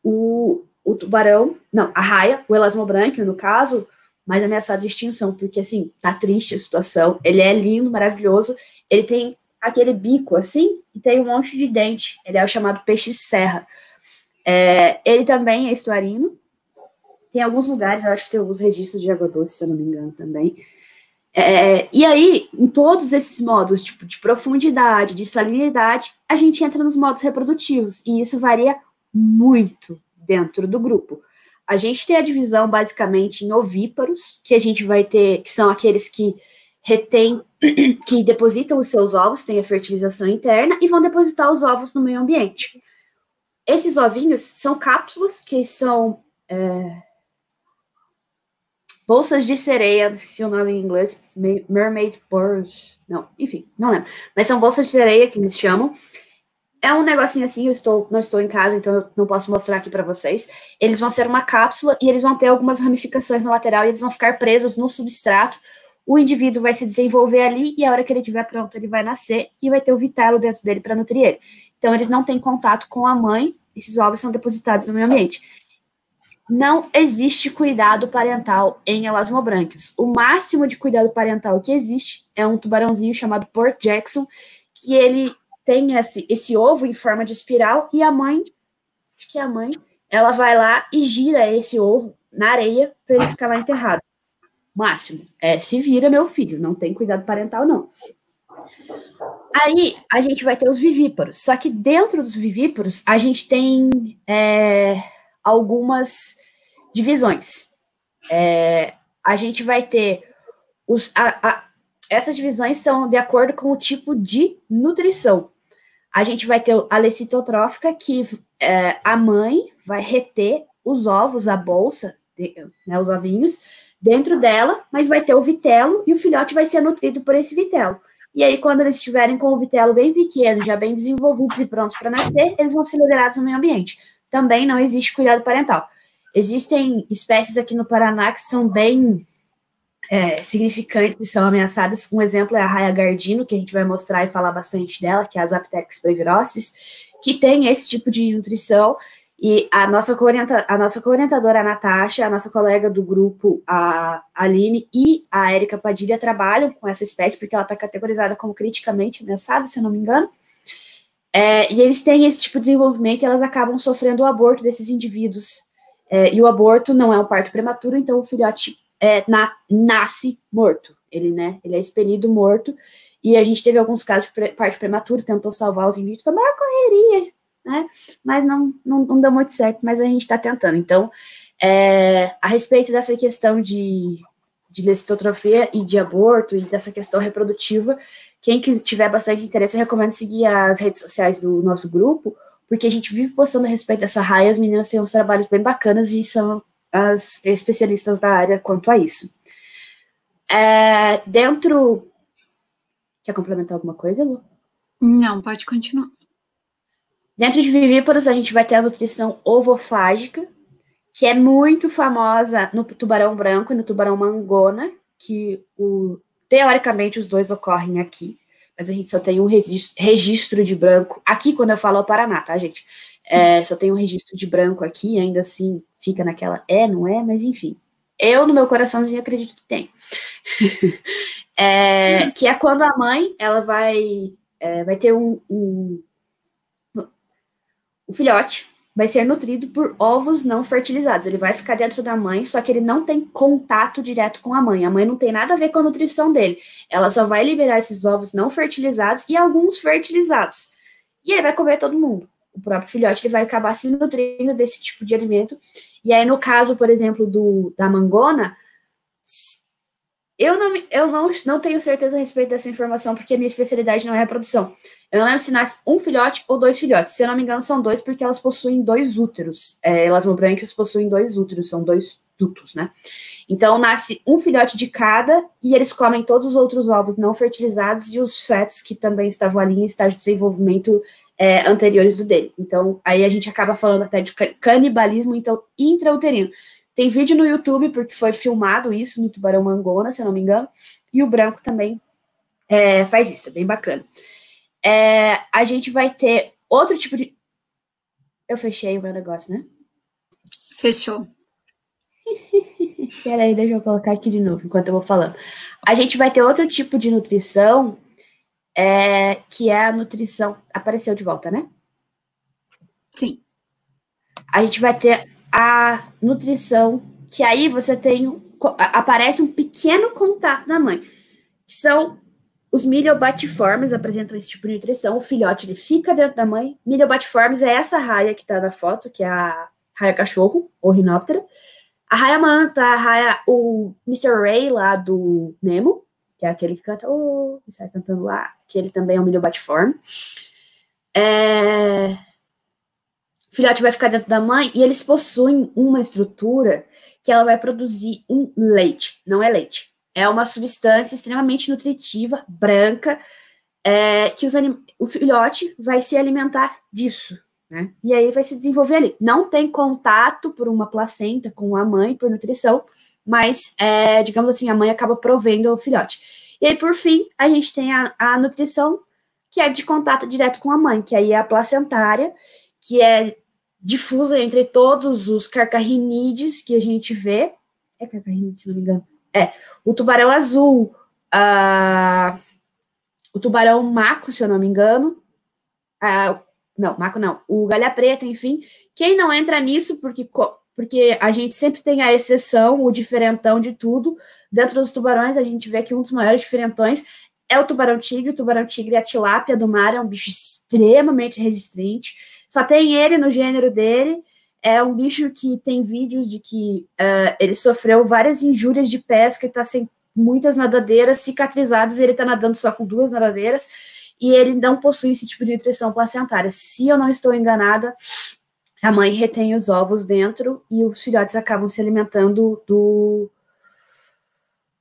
o tubarão, não, a raia, o elasmobranquio, no caso, mais ameaçado de extinção, porque, assim, tá triste a situação, ele é lindo, maravilhoso, ele tem aquele bico, assim, e tem um monte de dente, ele é o chamado peixe-serra. Ele também é estuarino, tem alguns lugares, eu acho que tem alguns registros de água doce, se eu não me engano, também. E aí, em todos esses modos, tipo, de profundidade, de salinidade, a gente entra nos modos reprodutivos, e isso varia muito dentro do grupo. A gente tem a divisão basicamente em ovíparos, que a gente vai ter, que são aqueles que retêm, que depositam os seus ovos, têm a fertilização interna e vão depositar os ovos no meio ambiente. Esses ovinhos são cápsulas, que são bolsas de sereia, esqueci o nome em inglês, mermaid pearls, não, enfim, não lembro, mas são bolsas de sereia que eles chamam. É um negocinho assim, não estou em casa, então eu não posso mostrar aqui para vocês. Eles vão ser uma cápsula e eles vão ter algumas ramificações na lateral e eles vão ficar presos no substrato. O indivíduo vai se desenvolver ali e a hora que ele estiver pronto, ele vai nascer e vai ter o vitelo dentro dele para nutrir ele. Então, eles não têm contato com a mãe, esses ovos são depositados no meio ambiente. Não existe cuidado parental em elasmobrânquios. O máximo de cuidado parental que existe é um tubarãozinho chamado Port Jackson, que ele tem esse ovo em forma de espiral, e a mãe, acho que é a mãe, ela vai lá e gira esse ovo na areia para ele ficar lá enterrado. Máximo. Se vira, meu filho, não tem cuidado parental, não. Aí, a gente vai ter os vivíparos, só que dentro dos vivíparos, a gente tem algumas divisões. A gente vai ter essas divisões são de acordo com o tipo de nutrição. A gente vai ter a lecitotrófica, que a mãe vai reter os ovos, a bolsa, né, os ovinhos, dentro dela, mas vai ter o vitelo e o filhote vai ser nutrido por esse vitelo. e aí quando eles estiverem com o vitelo bem pequeno, já bem desenvolvidos e prontos para nascer, eles vão ser liberados no meio ambiente. Também não existe cuidado parental. Existem espécies aqui no Paraná que são bem significantes e são ameaçadas. Um exemplo é a raia gardino, que a gente vai mostrar e falar bastante dela, que é a Zaptex brevirostris, que tem esse tipo de nutrição. E a nossa co-orientadora, a Natasha, a nossa colega do grupo, a Aline e a Érica Padilha, trabalham com essa espécie, porque ela está categorizada como criticamente ameaçada, se eu não me engano. E eles têm esse tipo de desenvolvimento e elas acabam sofrendo o aborto desses indivíduos. E o aborto não é um parto prematuro, então o filhote nasce morto. Ele é expelido morto. E a gente teve alguns casos de parto prematuro, tentou salvar os indivíduos, foi uma correria, né? Mas não deu muito certo, mas a gente está tentando. Então, a respeito dessa questão de licitotrofia e de aborto e dessa questão reprodutiva, quem tiver bastante interesse, eu recomendo seguir as redes sociais do nosso grupo, porque a gente vive postando a respeito dessa raia, as meninas têm uns trabalhos bem bacanas e são as especialistas da área quanto a isso. Quer complementar alguma coisa, Lu? Não, pode continuar. Dentro de vivíparos, a gente vai ter a nutrição ovofágica, que é muito famosa no tubarão branco e no tubarão mangona, que teoricamente os dois ocorrem aqui, mas a gente só tem um registro de branco. Aqui, quando eu falo, é o Paraná, tá, gente? Só tem um registro de branco aqui, ainda assim fica naquela, não é, mas enfim. Eu, no meu coraçãozinho, acredito que tem. Que é quando a mãe, ela vai ter o filhote vai ser nutrido por ovos não fertilizados. Ele vai ficar dentro da mãe, só que ele não tem contato direto com a mãe. A mãe não tem nada a ver com a nutrição dele. Ela só vai liberar esses ovos não fertilizados e alguns fertilizados. E ele vai comer todo mundo. O próprio filhote ele vai acabar se nutrindo desse tipo de alimento. E aí, no caso, por exemplo, da mangona, eu não tenho certeza a respeito dessa informação, porque a minha especialidade não é reprodução. Eu não lembro se nasce um filhote ou 2 filhotes. Se eu não me engano, são 2, porque elas possuem 2 úteros. Elasmobranquias possuem 2 úteros, são 2 dutos, né? Então, nasce um filhote de cada, e eles comem todos os outros ovos não fertilizados e os fetos que também estavam ali em estágio de desenvolvimento anteriores do dele. Então, aí a gente acaba falando até de canibalismo então, intrauterino. Tem vídeo no YouTube, porque foi filmado isso no tubarão mangona, se eu não me engano, e o branco também faz isso, é bem bacana. A gente vai ter outro tipo de... Eu fechei o meu negócio, né? Fechou. Peraí, deixa eu colocar aqui de novo, enquanto eu vou falando. A gente vai ter outro tipo de nutrição, que é a nutrição... Apareceu de volta, né? Sim. A gente vai ter a nutrição, que aí você aparece um pequeno contato da mãe, que são os miliobatiformes, apresentam esse tipo de nutrição. O filhote, ele fica dentro da mãe. Miliobatiformes é essa raia que tá na foto, que é a raia cachorro, ou rinóptera. A raia manta, o Mr. Ray lá do Nemo, que é aquele que canta, e sai cantando lá, que ele também é um miliobatiforme. O filhote vai ficar dentro da mãe e eles possuem uma estrutura que ela vai produzir um leite. Não é leite. É uma substância extremamente nutritiva, branca, que o filhote vai se alimentar disso, né? E aí vai se desenvolver ali. Não tem contato por uma placenta com a mãe, por nutrição, mas, digamos assim, a mãe acaba provendo o filhote. E aí, por fim, a gente tem a nutrição que é de contato direto com a mãe, que aí é a placentária, que é difusa entre todos os carcarrinídeos que a gente vê. É carcarrinídeo, se não me engano. O tubarão azul, o tubarão maco, se eu não me engano. Não, maco não. O galha preta, enfim. Quem não entra nisso, porque a gente sempre tem a exceção, o diferentão de tudo. Dentro dos tubarões, a gente vê que um dos maiores diferentões é o tubarão-tigre. O tubarão-tigre é a tilápia do mar, é um bicho extremamente resistente. Só tem ele no gênero dele. É um bicho que tem vídeos de que ele sofreu várias injúrias de pesca e está sem muitas nadadeiras cicatrizadas, e ele está nadando só com 2 nadadeiras, e ele não possui esse tipo de nutrição placentária. Se eu não estou enganada, a mãe retém os ovos dentro e os filhotes acabam se alimentando do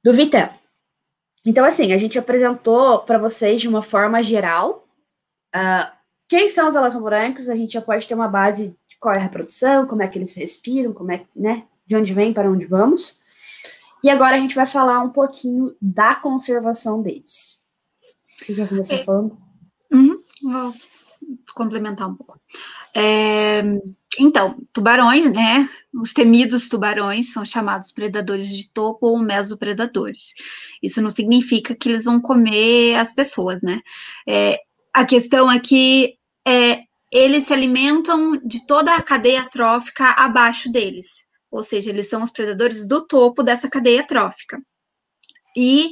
vitelo. Então, assim, a gente apresentou para vocês de uma forma geral quem são os elasmobrancos, a gente já pode ter uma base de qual é a reprodução, como é que eles respiram, como é, né, de onde vem, para onde vamos. E agora a gente vai falar um pouquinho da conservação deles. Você quer começar falando? Vou complementar um pouco. Então, tubarões, né? Os temidos tubarões são chamados predadores de topo ou mesopredadores. Isso não significa que eles vão comer as pessoas, né? A questão é que eles se alimentam de toda a cadeia trófica abaixo deles. Ou seja, eles são os predadores do topo dessa cadeia trófica. E,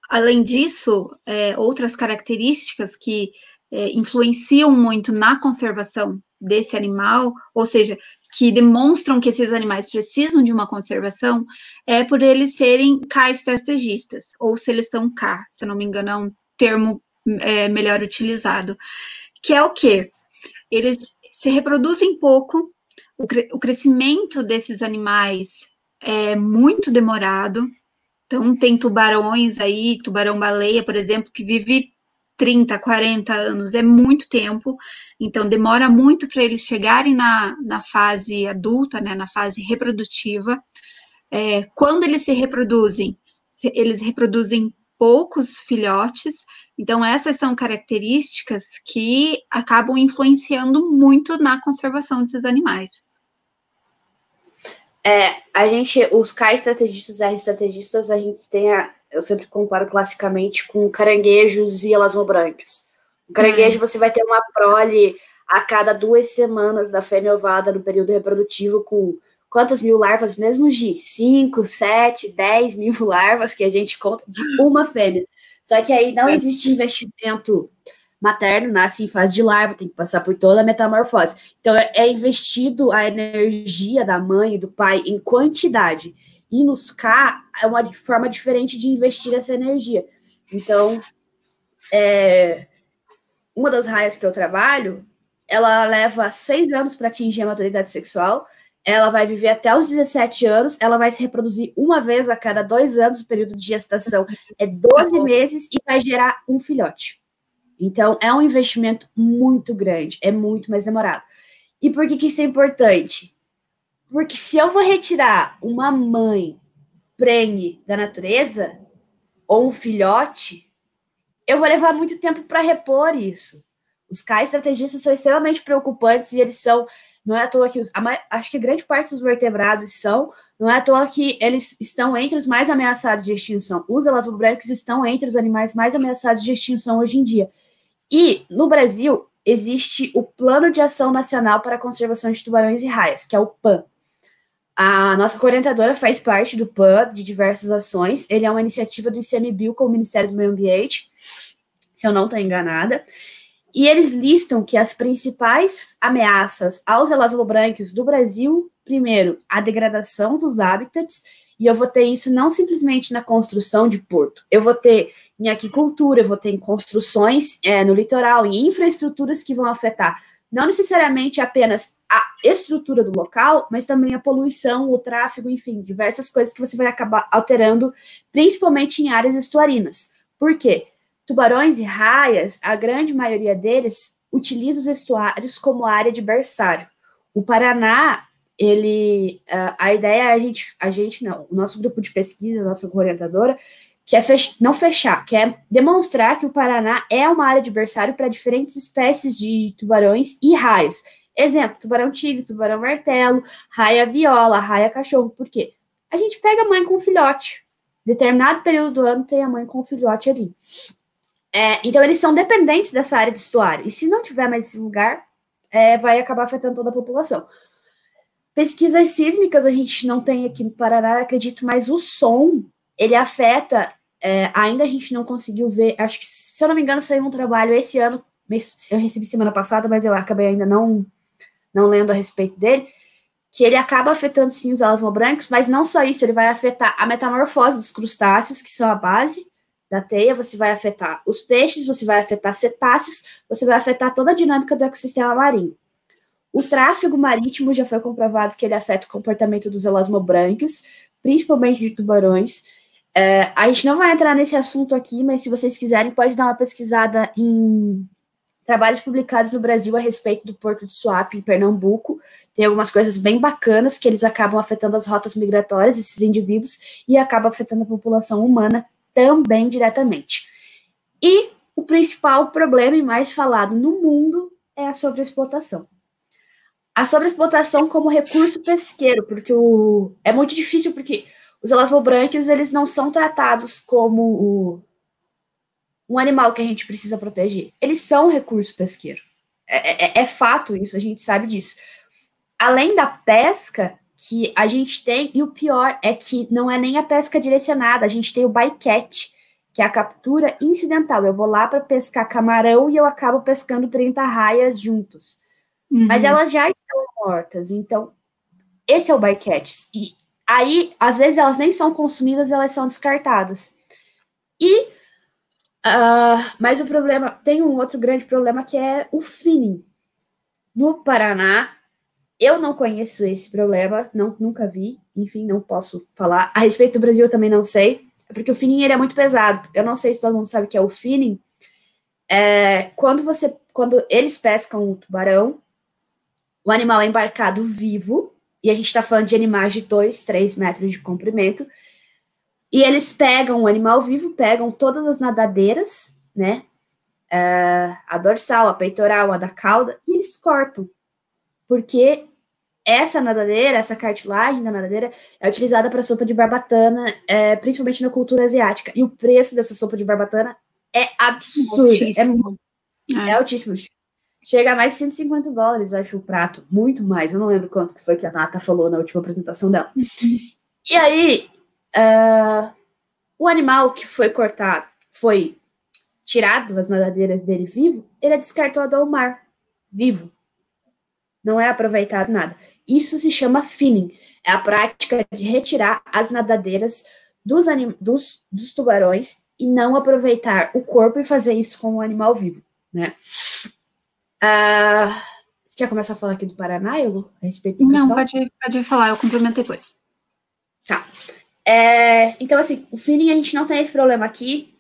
além disso, outras características que influenciam muito na conservação desse animal, ou seja, que demonstram que esses animais precisam de uma conservação, é por eles serem K-estrategistas, ou seleção K, se eu não me engano, é um termo melhor utilizado, que é o quê? Eles se reproduzem pouco, o crescimento desses animais é muito demorado. Então, tem tubarões aí, tubarão-baleia, por exemplo, que vive 30, 40 anos, é muito tempo, então demora muito para eles chegarem na fase adulta, né, na fase reprodutiva. Quando eles se reproduzem, eles reproduzem poucos filhotes, então essas são características que acabam influenciando muito na conservação desses animais. Os K-estrategistas e R-estrategistas, a gente tem eu sempre comparo classicamente com caranguejos e elasmobrancos. O caranguejo, você vai ter uma prole a cada 2 semanas da fêmea ovada no período reprodutivo, com quantas mil larvas, mesmo de 5, 7, 10 mil larvas que a gente conta de uma fêmea. Só que aí não existe investimento materno, nasce em fase de larva, tem que passar por toda a metamorfose. Então, é investido a energia da mãe e do pai em quantidade. E nos K, é uma forma diferente de investir essa energia. Então, uma das raias que eu trabalho, ela leva 6 anos para atingir a maturidade sexual, ela vai viver até os 17 anos, ela vai se reproduzir uma vez a cada 2 anos, o período de gestação é 12 meses e vai gerar um filhote. Então, é um investimento muito grande, é muito mais demorado. E por que isso é importante? Porque se eu vou retirar uma mãe prenhe da natureza, ou um filhote, eu vou levar muito tempo para repor isso. Os K-estrategistas são extremamente preocupantes e eles são, não é à toa que, acho que grande parte dos vertebrados são, não é à toa que eles estão entre os mais ameaçados de extinção. Os elasmobrancos estão entre os animais mais ameaçados de extinção hoje em dia. E, no Brasil, existe o Plano de Ação Nacional para a Conservação de Tubarões e Raias, que é o PAN. A nossa coorientadora faz parte do PAN, de diversas ações. Ele é uma iniciativa do ICMBio com o Ministério do Meio Ambiente, se eu não estou enganada. E eles listam que as principais ameaças aos elasmobrancos do Brasil, primeiro, a degradação dos hábitats, e eu vou ter isso não simplesmente na construção de porto, eu vou ter em aquicultura, eu vou ter em construções no litoral, em infraestruturas que vão afetar não necessariamente apenas a estrutura do local, mas também a poluição, o tráfego, enfim, diversas coisas que você vai acabar alterando, principalmente em áreas estuarinas. Por quê? Tubarões e raias, a grande maioria deles utiliza os estuários como área de berçário. O Paraná, a ideia é o nosso grupo de pesquisa, a nossa orientadora, quer não fechar, quer demonstrar que o Paraná é uma área de berçário para diferentes espécies de tubarões e raias. Exemplo, tubarão-tigre, tubarão-martelo, raia-viola, raia-cachorro. Por quê? A gente pega a mãe com o filhote. Determinado período do ano tem a mãe com o filhote ali. Então, eles são dependentes dessa área de estuário. E se não tiver mais esse lugar, vai acabar afetando toda a população. Pesquisas sísmicas a gente não tem aqui no Paraná, acredito, mas o som, ele afeta, ainda a gente não conseguiu ver, acho que, se eu não me engano, saiu um trabalho esse ano, eu recebi semana passada, mas eu acabei ainda não lendo a respeito dele, que ele acaba afetando, sim, os elasmobrancos, mas não só isso, ele vai afetar a metamorfose dos crustáceos, que são a base da teia, você vai afetar os peixes, você vai afetar cetáceos, você vai afetar toda a dinâmica do ecossistema marinho. O tráfego marítimo já foi comprovado que ele afeta o comportamento dos elasmobrancos, principalmente de tubarões. A gente não vai entrar nesse assunto aqui, mas se vocês quiserem, pode dar uma pesquisada em trabalhos publicados no Brasil a respeito do Porto de Suape, em Pernambuco. Tem algumas coisas bem bacanas que eles acabam afetando as rotas migratórias, esses indivíduos, e acabam afetando a população humana também diretamente. E o principal problema e mais falado no mundo é a sobreexplotação. A sobreexplotação como recurso pesqueiro, porque é muito difícil, porque os elasmobrânquios, eles não são tratados como um animal que a gente precisa proteger. Eles são um recurso pesqueiro. É fato isso, a gente sabe disso. Além da pesca que a gente tem, e o pior é que não é nem a pesca direcionada, a gente tem o bycatch, que é a captura incidental. Eu vou lá para pescar camarão e eu acabo pescando 30 raias juntos. Mas elas já estão mortas, então esse é o bycatch. E aí, às vezes, elas nem são consumidas, elas são descartadas. Mas o problema, tem um outro grande problema que é o finning. No Paraná, eu não conheço esse problema, nunca vi, enfim, não posso falar. A respeito do Brasil, eu também não sei, porque o finning ele é muito pesado. Eu não sei se todo mundo sabe o que é o finning. Quando eles pescam o tubarão, o animal é embarcado vivo, e a gente está falando de animais de 2, 3 metros de comprimento, e eles pegam o animal vivo, pegam todas as nadadeiras, né? A dorsal, a peitoral, a da cauda, e eles cortam. Porque essa nadadeira, essa cartilagem da nadadeira, é utilizada para sopa de barbatana, principalmente na cultura asiática. E o preço dessa sopa de barbatana é absurdo. Altíssimo. É altíssimo. Chega a mais de $150, acho, o prato. Muito mais. Eu não lembro quanto que foi que a Nata falou na última apresentação dela. E aí, o animal que foi cortado, foi tirado as nadadeiras dele vivo, ele é descartado ao mar, vivo. Não é aproveitado nada. Isso se chama finning. É a prática de retirar as nadadeiras dos tubarões e não aproveitar o corpo e fazer isso com o animal vivo, né? Você quer começar a falar aqui do Paraná, Elo? A respeito do Não, pode falar, eu complemento depois. Tá. Então, assim, o finning a gente não tem esse problema aqui.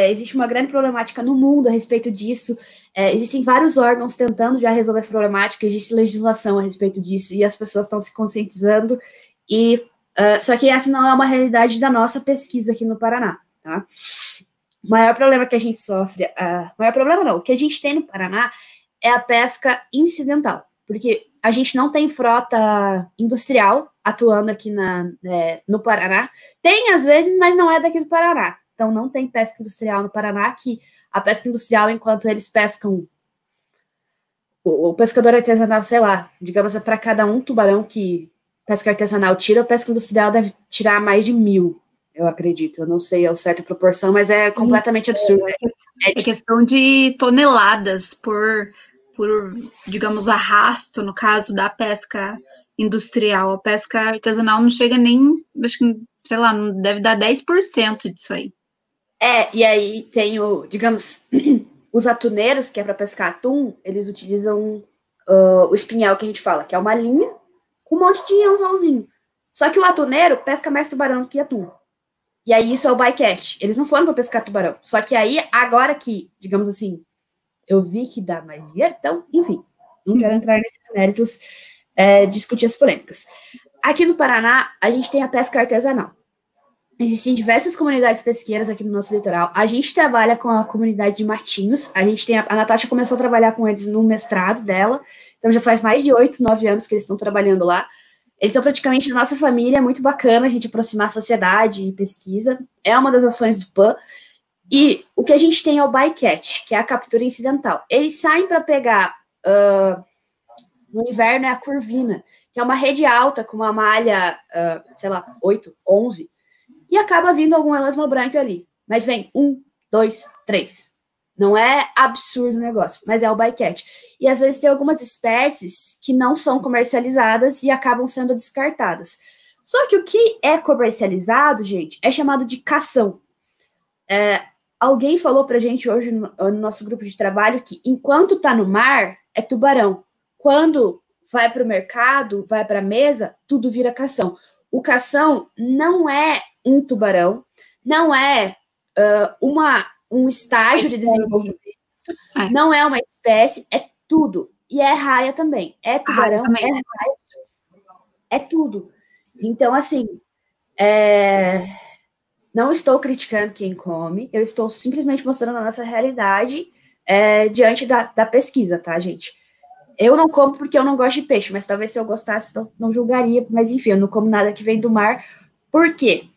Existe uma grande problemática no mundo a respeito disso. Existem vários órgãos tentando já resolver essa problemática, existe legislação a respeito disso, e as pessoas estão se conscientizando, só que essa não é uma realidade da nossa pesquisa aqui no Paraná, tá? O maior problema que a gente sofre, maior problema não, o que a gente tem no Paraná é a pesca incidental, porque a gente não tem frota industrial atuando aqui no Paraná. Tem às vezes, mas não é daqui do Paraná. Então, não tem pesca industrial no Paraná, que a pesca industrial, enquanto eles pescam, o pescador artesanal, sei lá, digamos, é para cada um tubarão que pesca artesanal tira, a pesca industrial deve tirar mais de 1.000, eu acredito. Eu não sei a certa proporção, mas é completamente absurdo. É questão de toneladas por, digamos, arrasto, no caso da pesca industrial. A pesca artesanal não chega nem, acho que, sei lá, não deve dar 10% disso aí. E aí tem digamos, os atuneiros, que é para pescar atum, eles utilizam o espinhel que a gente fala, que é uma linha com um monte de anzolzinho. Só que o atuneiro pesca mais tubarão do que atum. E aí isso é o bycatch. Eles não foram para pescar tubarão. Só que aí, agora que, digamos assim, eu vi que dá mais dinheiro, então, enfim, não quero entrar nesses méritos, discutir as polêmicas. Aqui no Paraná, a gente tem a pesca artesanal. Existem diversas comunidades pesqueiras aqui no nosso litoral. A gente trabalha com a comunidade de Matinhos. A Natasha começou a trabalhar com eles no mestrado dela. Então já faz mais de 8, 9 anos que eles estão trabalhando lá. Eles são praticamente da nossa família. É muito bacana a gente aproximar a sociedade e pesquisa. É uma das ações do PAN. E o que a gente tem é o bycatch, que é a captura incidental. Eles saem para pegar, no inverno, é a curvina, que é uma rede alta com uma malha, sei lá, 8, 11, e acaba vindo algum elasmobranquio ali. Mas vem 1, 2, 3. Não é absurdo o negócio, mas é o bycatch. E às vezes tem algumas espécies que não são comercializadas e acabam sendo descartadas. Só que o que é comercializado, gente, é chamado de cação. Alguém falou pra gente hoje no nosso grupo de trabalho que enquanto tá no mar, é tubarão. Quando vai para o mercado, vai para a mesa, tudo vira cação. O cação não é um tubarão, não é um estágio de desenvolvimento, não é uma espécie, é tudo. E é raia também. É tubarão, é raia, é tudo. Então, assim, não estou criticando quem come, eu estou simplesmente mostrando a nossa realidade diante da pesquisa, tá, gente? Eu não como porque eu não gosto de peixe, mas talvez se eu gostasse, não julgaria. Mas, enfim, eu não como nada que vem do mar. Por quê?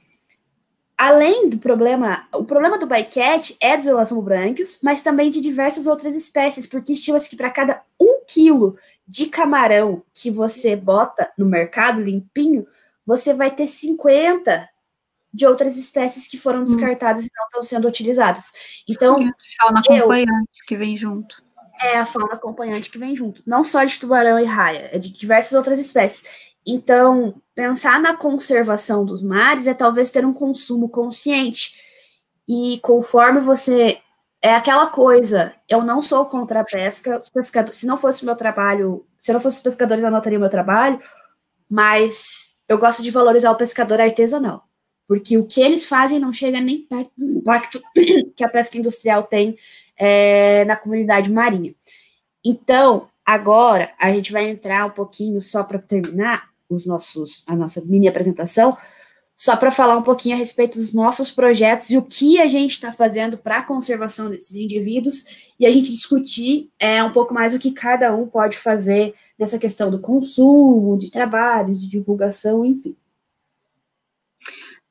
Além do problema, o problema do bycatch é dos elasmobrânquios, mas também de diversas outras espécies, porque estima-se que para cada 1 quilo de camarão que você bota no mercado limpinho, você vai ter 50 de outras espécies que foram descartadas e não estão sendo utilizadas. Então, fauna acompanhante que vem junto. É a fauna acompanhante que vem junto. Não só de tubarão e raia, é de diversas outras espécies. Então, pensar na conservação dos mares é talvez ter um consumo consciente. E conforme você... É aquela coisa, eu não sou contra a pesca, os pescadores, se não fosse o meu trabalho, se não fosse os pescadores, eu não teria o meu trabalho, mas eu gosto de valorizar o pescador artesanal. Porque o que eles fazem não chega nem perto do impacto que a pesca industrial tem na comunidade marinha. Então, agora, a gente vai entrar um pouquinho, só para terminar a nossa mini apresentação, só para falar um pouquinho a respeito dos nossos projetos e o que a gente está fazendo para a conservação desses indivíduos, e a gente discutir um pouco mais o que cada um pode fazer nessa questão do consumo, de trabalho, de divulgação, enfim.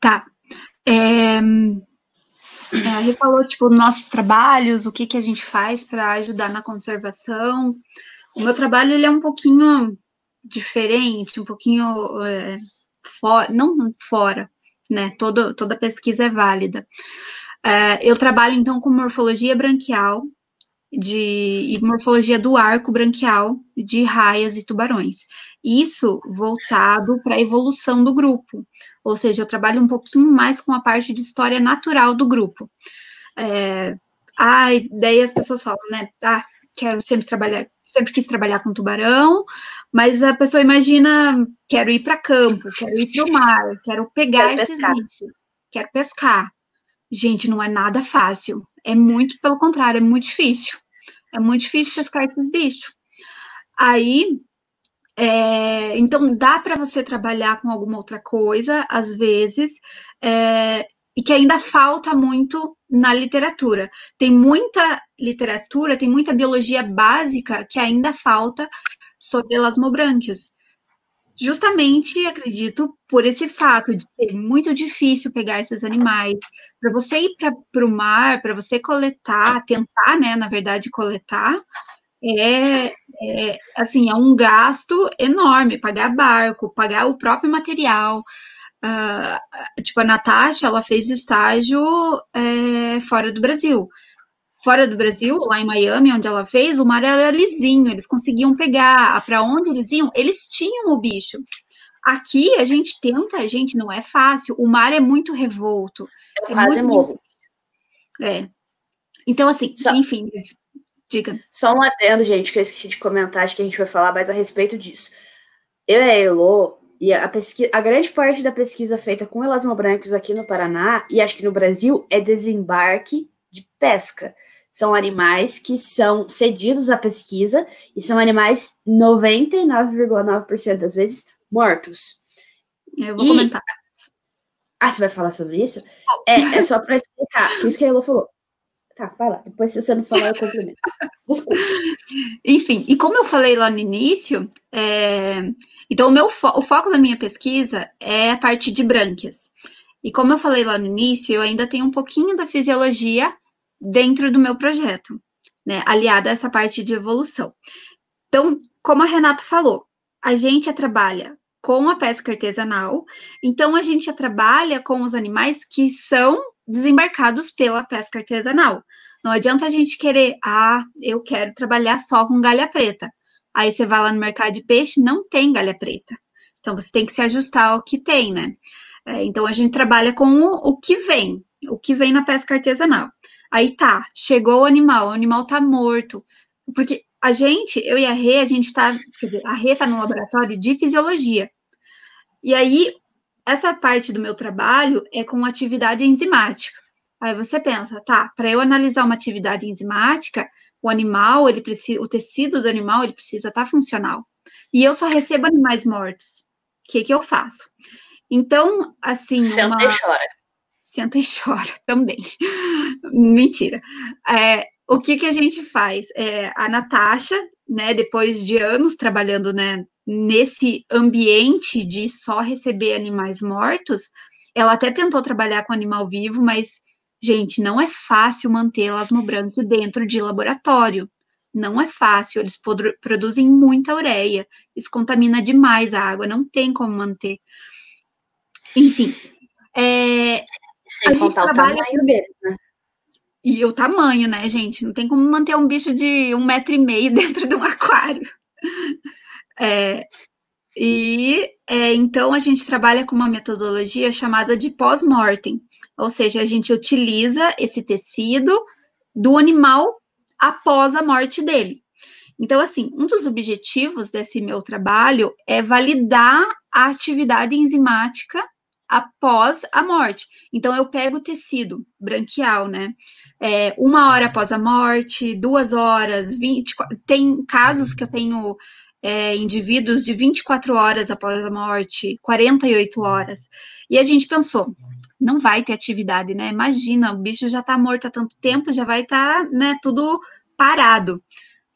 Tá. A Rê falou, tipo, nossos trabalhos, o que a gente faz para ajudar na conservação. O meu trabalho, ele é um pouquinho diferente, um pouquinho não fora, né? Toda pesquisa é válida. Eu trabalho, então, com morfologia branquial e morfologia do arco branquial de raias e tubarões. Isso voltado para a evolução do grupo, ou seja, eu trabalho um pouquinho mais com a parte de história natural do grupo. Daí as pessoas falam, né, sempre quis trabalhar com tubarão, mas a pessoa imagina, quero ir para campo, quero ir para o mar, quero pegar esses bichos, quero pescar. Gente, não é nada fácil, muito pelo contrário, é muito difícil. É muito difícil pescar esses bichos. Aí, então dá para você trabalhar com alguma outra coisa, às vezes, e que ainda falta muito na literatura. Tem muita literatura, tem muita biologia básica que ainda falta sobre elasmobrânquios. Justamente, acredito, por esse fato de ser muito difícil pegar esses animais, para você ir para o mar, para você coletar, tentar, né, na verdade, coletar, assim, é um gasto enorme, pagar barco, pagar o próprio material. Tipo, a Natasha, ela fez estágio fora do Brasil. Fora do Brasil, lá em Miami, onde ela fez, o mar era lisinho, eles conseguiam pegar. Para onde eles iam, eles tinham o bicho. Aqui, a gente tenta, gente, não é fácil. O mar é muito revolto. Eu quase morro. Então, assim, enfim, diga. Só um adendo, gente, que eu esqueci de comentar, acho que a gente vai falar mais a respeito disso. Eu e a Elo, e a grande parte da pesquisa feita com elasmobrânquios aqui no Paraná, e acho que no Brasil, é desembarque de pesca. São animais que são cedidos à pesquisa e são animais 99,9% das vezes mortos. Eu vou comentar. Você vai falar sobre isso? É só para explicar, por isso que a Elo falou. Tá, vai lá. Depois, se você não falar, eu complemento. Desculpa. Enfim, e como eu falei lá no início, então o foco da minha pesquisa é a parte de brânquias. E como eu falei lá no início, eu ainda tenho um pouquinho da fisiologia dentro do meu projeto, né, aliada a essa parte de evolução. Então, como a Renata falou, a gente trabalha com a pesca artesanal, então a gente trabalha com os animais que são desembarcados pela pesca artesanal. Não adianta a gente querer, eu quero trabalhar só com galha preta. Aí você vai lá no mercado de peixe, não tem galha preta. Então você tem que se ajustar ao que tem, né? Então a gente trabalha com o que vem na pesca artesanal. Aí chegou o animal tá morto. Porque eu e a Rê, a Rê tá no laboratório de fisiologia. E aí, essa parte do meu trabalho é com atividade enzimática. Aí você pensa, tá, para eu analisar uma atividade enzimática, o animal, ele precisa, o tecido do animal, ele precisa estar funcional. E eu só recebo animais mortos. O que eu faço? Então, assim, Senta e chora. Senta e chora também. Mentira. O que a gente faz? A Natasha, né, depois de anos trabalhando, né, nesse ambiente de só receber animais mortos, ela até tentou trabalhar com animal vivo, mas, gente, não é fácil manter elasmobranquio dentro de laboratório. Não é fácil, eles produzem muita ureia, isso contamina demais a água, não tem como manter. Enfim, sem contar o tamanho dele, né? E o tamanho, né, gente? Não tem como manter um bicho de 1,5 metro dentro de um aquário. Então, a gente trabalha com uma metodologia chamada de pós-mortem. Ou seja, a gente utiliza esse tecido do animal após a morte dele. Então, assim, um dos objetivos desse meu trabalho é validar a atividade enzimática após a morte. Então, eu pego o tecido branquial, né? 1 hora após a morte, 2 horas, 24. Tem casos que eu tenho indivíduos de 24 horas após a morte, 48 horas. E a gente pensou, não vai ter atividade, né? Imagina, o bicho já tá morto há tanto tempo, já vai estar, né, tudo parado.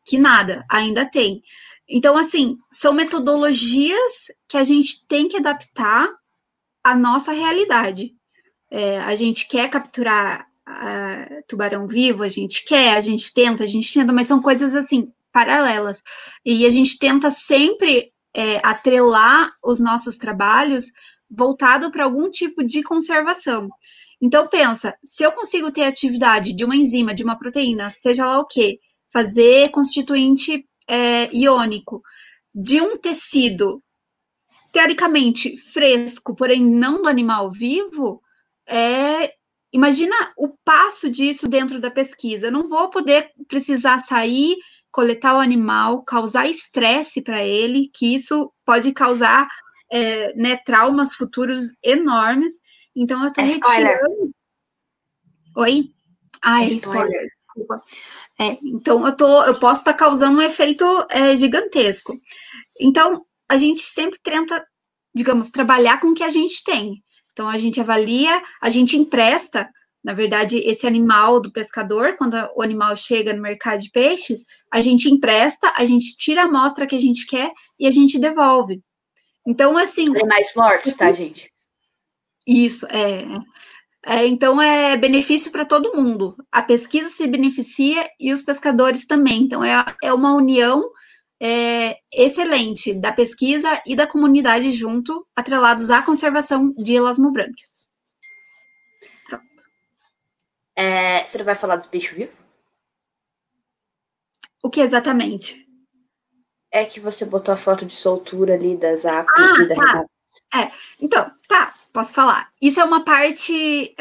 Que nada, ainda tem. Então, assim, são metodologias que a gente tem que adaptar à nossa realidade. A gente quer capturar tubarão vivo, a gente tenta, mas são coisas, assim, paralelas. E a gente tenta sempre atrelar os nossos trabalhos voltado para algum tipo de conservação. Então, pensa, se eu consigo ter atividade de uma enzima, de uma proteína, seja lá o quê, fazer constituinte iônico de um tecido teoricamente fresco, porém não do animal vivo, imagina o passo disso dentro da pesquisa. Eu não vou poder precisar sair, coletar o animal, causar estresse para ele, que isso pode causar né, traumas futuros enormes. Então, eu estou retirando... Oi? Ah, spoiler, desculpa. Então, eu posso estar causando um efeito gigantesco. Então, a gente sempre tenta, digamos, trabalhar com o que a gente tem. Então, a gente avalia, a gente empresta, na verdade, esse animal do pescador, quando o animal chega no mercado de peixes, a gente empresta, a gente tira a amostra que a gente quer e a gente devolve. Então, assim... Animais mortos, tá, gente? Isso, então, é benefício para todo mundo. A pesquisa se beneficia e os pescadores também. Então, é uma união excelente da pesquisa e da comunidade junto, atrelados à conservação de elasmobranquios. Pronto. Você não vai falar dos bichos vivos? O que exatamente? É que você botou a foto de soltura ali da Zap e da Renata. Então, tá, posso falar. Isso é uma parte...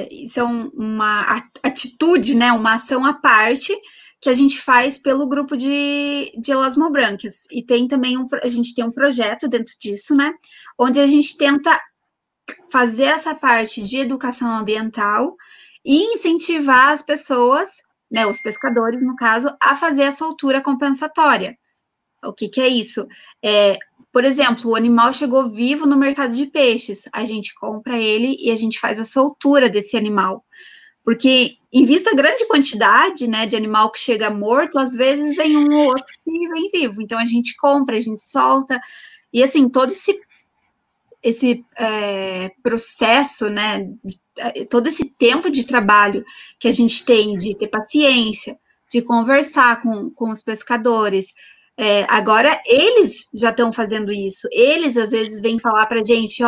isso é uma atitude, né, uma ação à parte que a gente faz pelo grupo de elasmobranquios. E tem também a gente tem um projeto dentro disso, né, onde a gente tenta fazer essa parte de educação ambiental e incentivar as pessoas, né, os pescadores, no caso, a fazer a soltura compensatória. O que é isso? Por exemplo, o animal chegou vivo no mercado de peixes, a gente compra ele e a gente faz a soltura desse animal. Porque, em vista a grande quantidade, né, de animal que chega morto, às vezes vem um ou outro que vem vivo. Então, a gente compra, a gente solta. E, assim, todo esse processo, né, todo esse tempo de trabalho que a gente tem de ter paciência, de conversar com os pescadores, agora eles já estão fazendo isso. Eles às vezes vêm falar para a gente,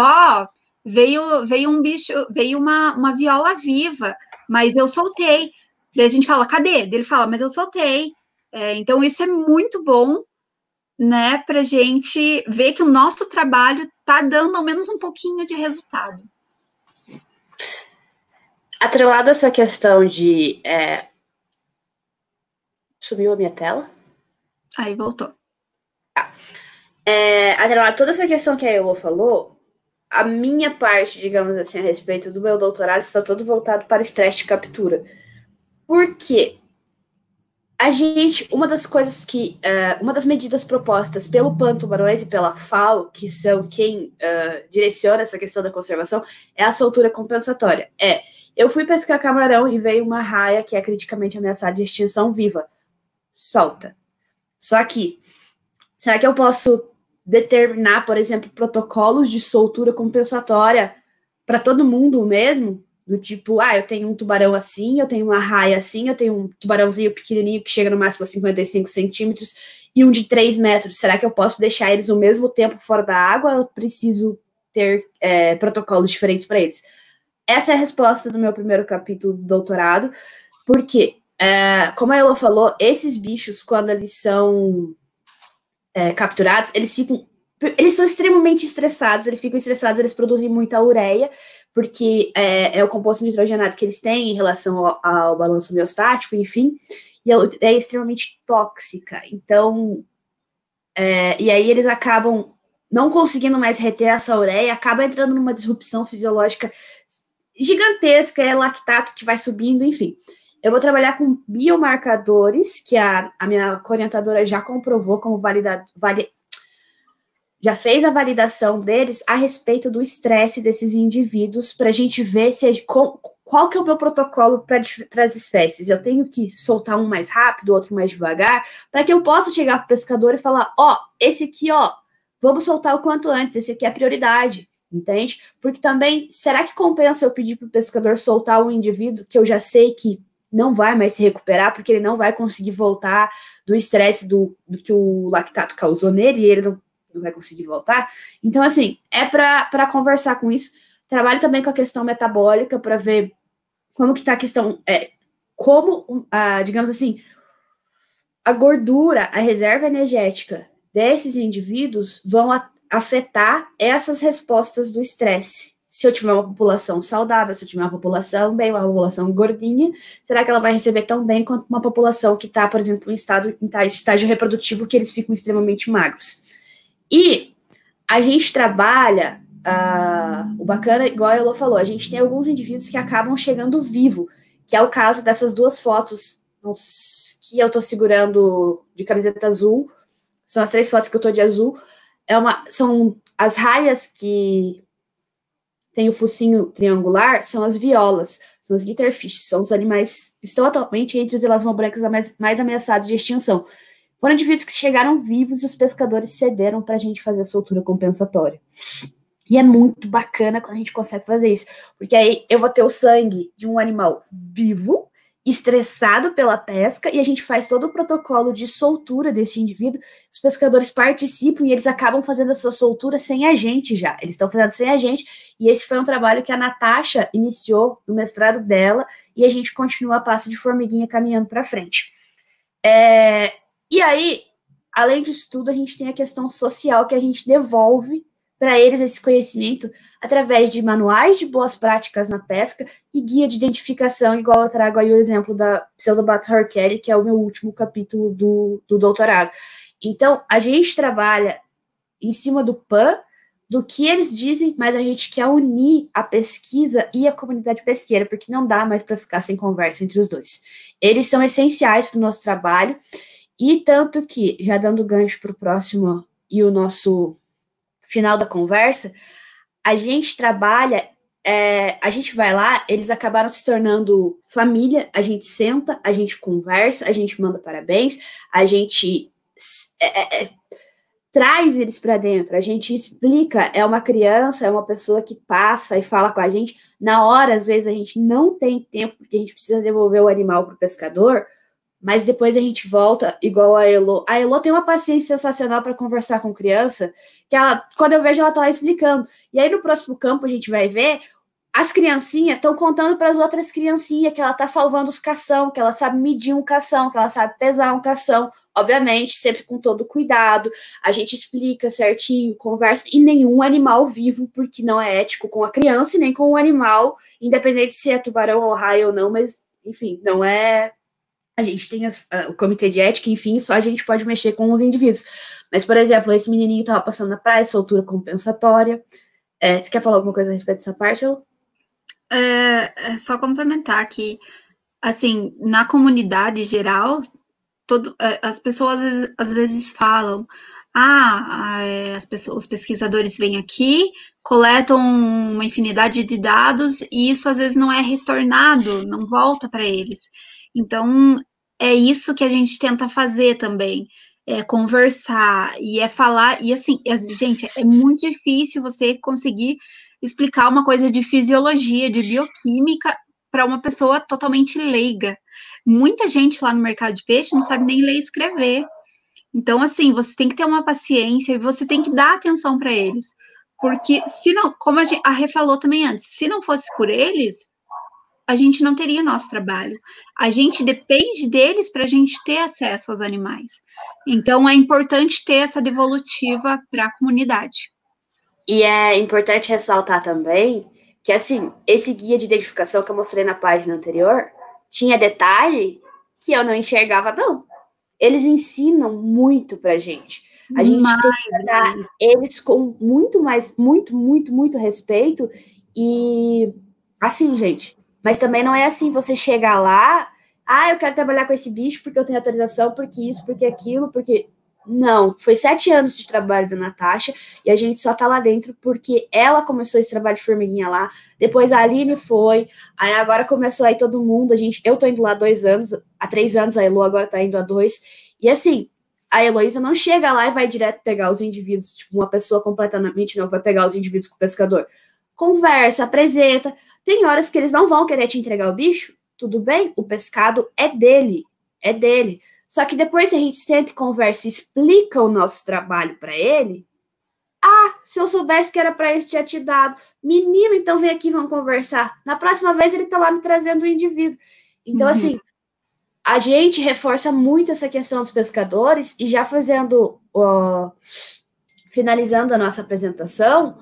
veio um bicho, veio uma viola viva, mas eu soltei. Daí a gente fala, cadê? Ele fala, mas eu soltei. Então isso é muito bom, né, para a gente ver que o nosso trabalho está dando ao menos um pouquinho de resultado. Atrelado a essa questão de... Sumiu a minha tela? Aí voltou. Atrelado toda essa questão que a Elo falou, a minha parte, digamos assim, a respeito do meu doutorado está todo voltado para o estresse de captura. Por quê? Uma das medidas propostas pelo Plano Tubarões e pela FAO, que são quem direciona essa questão da conservação, é a soltura compensatória. Eu fui pescar camarão e veio uma raia que é criticamente ameaçada de extinção viva. Solta. Só que, será que eu posso determinar, por exemplo, protocolos de soltura compensatória para todo mundo mesmo? Do tipo, eu tenho um tubarão assim, eu tenho uma raia assim, eu tenho um tubarãozinho pequenininho que chega no máximo a 55 centímetros e um de 3 metros. Será que eu posso deixar eles ao mesmo tempo fora da água ou eu preciso ter protocolos diferentes para eles? Essa é a resposta do meu primeiro capítulo do doutorado, porque, como a Elo falou, esses bichos, quando eles são capturados, eles são extremamente estressados, eles produzem muita ureia, porque é o composto nitrogenado que eles têm em relação ao balanço homeostático, enfim, e a ureia é extremamente tóxica. Então, e aí eles acabam não conseguindo mais reter essa ureia, acaba entrando numa disrupção fisiológica gigantesca, lactato que vai subindo, enfim. Eu vou trabalhar com biomarcadores, que a minha orientadora já comprovou como já fez a validação deles a respeito do estresse desses indivíduos, para a gente ver qual que é o meu protocolo para as espécies. Eu tenho que soltar um mais rápido, outro mais devagar, para que eu possa chegar para o pescador e falar, esse aqui, vamos soltar o quanto antes, esse aqui é a prioridade, entende? Porque também, será que compensa eu pedir para o pescador soltar um indivíduo que eu já sei que não vai mais se recuperar, porque ele não vai conseguir voltar do estresse do que o lactato causou nele, e ele não vai conseguir voltar? Então, assim, para conversar com isso. Trabalho também com a questão metabólica para ver como que está a questão, digamos assim, a gordura, a reserva energética desses indivíduos vão afetar essas respostas do estresse. Se eu tiver uma população saudável, se eu tiver uma população gordinha, será que ela vai receber tão bem quanto uma população que está, por exemplo, em estágio reprodutivo, que eles ficam extremamente magros? E a gente trabalha, o bacana, igual a Elo falou, a gente tem alguns indivíduos que acabam chegando vivo, que é o caso dessas duas fotos que eu estou segurando de camiseta azul, são as 3 fotos que eu estou de azul, são as raias que tem o focinho triangular, são as violas, são as guitarfish, são os animais que estão atualmente entre os elasmobrancos mais ameaçados de extinção. Foram indivíduos que chegaram vivos e os pescadores cederam para a gente fazer a soltura compensatória. E é muito bacana quando a gente consegue fazer isso, porque aí eu vou ter o sangue de um animal vivo, estressado pela pesca, e a gente faz todo o protocolo de soltura desse indivíduo, os pescadores participam e eles acabam fazendo essa soltura sem a gente já, eles estão fazendo sem a gente, e esse foi um trabalho que a Natasha iniciou no mestrado dela, e a gente continua a passo de formiguinha caminhando para frente. E aí, além disso tudo, a gente tem a questão social que a gente devolve para eles esse conhecimento através de manuais de boas práticas na pesca e guia de identificação, igual eu trago aí o exemplo da Pseudobates horkeri, que é o meu último capítulo do doutorado. Então, a gente trabalha em cima do PAN, do que eles dizem, mas a gente quer unir a pesquisa e a comunidade pesqueira, porque não dá mais para ficar sem conversa entre os dois. Eles são essenciais para o nosso trabalho, e tanto que, já dando gancho para o próximo e o nosso final da conversa, a gente trabalha, a gente vai lá, eles acabaram se tornando família, a gente senta, a gente conversa, a gente manda parabéns, a gente traz eles para dentro, a gente explica, é uma criança, é uma pessoa que passa e fala com a gente, na hora, às vezes, a gente não tem tempo, porque a gente precisa devolver o animal para o pescador, mas depois a gente volta, igual a Elo. A Elo tem uma paciência sensacional para conversar com criança, que ela, quando eu vejo, ela tá lá explicando. E aí, no próximo campo, a gente vai ver, as criancinhas estão contando para as outras criancinhas que ela tá salvando os cação, que ela sabe medir um cação, que ela sabe pesar um cação. Obviamente, sempre com todo cuidado. A gente explica certinho, conversa, e nenhum animal vivo, porque não é ético com a criança e nem com o animal, independente se é tubarão ou raia ou não, mas, enfim, não é a gente tem o comitê de ética, enfim, só a gente pode mexer com os indivíduos. Mas, por exemplo, esse menininho estava passando na praia, soltura compensatória. Você quer falar alguma coisa a respeito dessa parte, Lu? É só complementar que, assim, na comunidade geral, as pessoas às vezes falam, os pesquisadores vêm aqui, coletam uma infinidade de dados e isso às vezes não é retornado, não volta para eles. Então, é isso que a gente tenta fazer também, é conversar e é falar, e assim, gente, é muito difícil você conseguir explicar uma coisa de fisiologia, de bioquímica para uma pessoa totalmente leiga. Muita gente lá no mercado de peixe não sabe nem ler e escrever. Então, assim, você tem que ter uma paciência e você tem que dar atenção para eles. Porque, se não, como a Rê falou também antes, se não fosse por eles, a gente não teria nosso trabalho. A gente depende deles para a gente ter acesso aos animais. Então, é importante ter essa devolutiva para a comunidade. E é importante ressaltar também que, assim, esse guia de identificação que eu mostrei na página anterior tinha detalhe que eu não enxergava, não. Eles ensinam muito pra gente. A gente tem que tratar eles com muito respeito. E, assim, gente, mas também não é assim você chegar lá, eu quero trabalhar com esse bicho porque eu tenho autorização, porque isso, porque aquilo, porque... Não, foi 7 anos de trabalho da Natasha e a gente só tá lá dentro porque ela começou esse trabalho de formiguinha lá, depois a Aline foi, aí agora começou aí todo mundo, eu tô indo lá há 3 anos, a Elo agora tá indo há 2, e assim, a Heloísa não chega lá e vai direto pegar os indivíduos, tipo, uma pessoa completamente não vai pegar os indivíduos com o pescador. Conversa, apresenta, tem horas que eles não vão querer te entregar o bicho, tudo bem, o pescado é dele. Só que depois se a gente senta e conversa e explica o nosso trabalho para ele, se eu soubesse que era para isso, tinha te dado. Menino, então vem aqui, vamos conversar. Na próxima vez ele tá lá me trazendo o indivíduo. Então, assim, a gente reforça muito essa questão dos pescadores e já finalizando a nossa apresentação,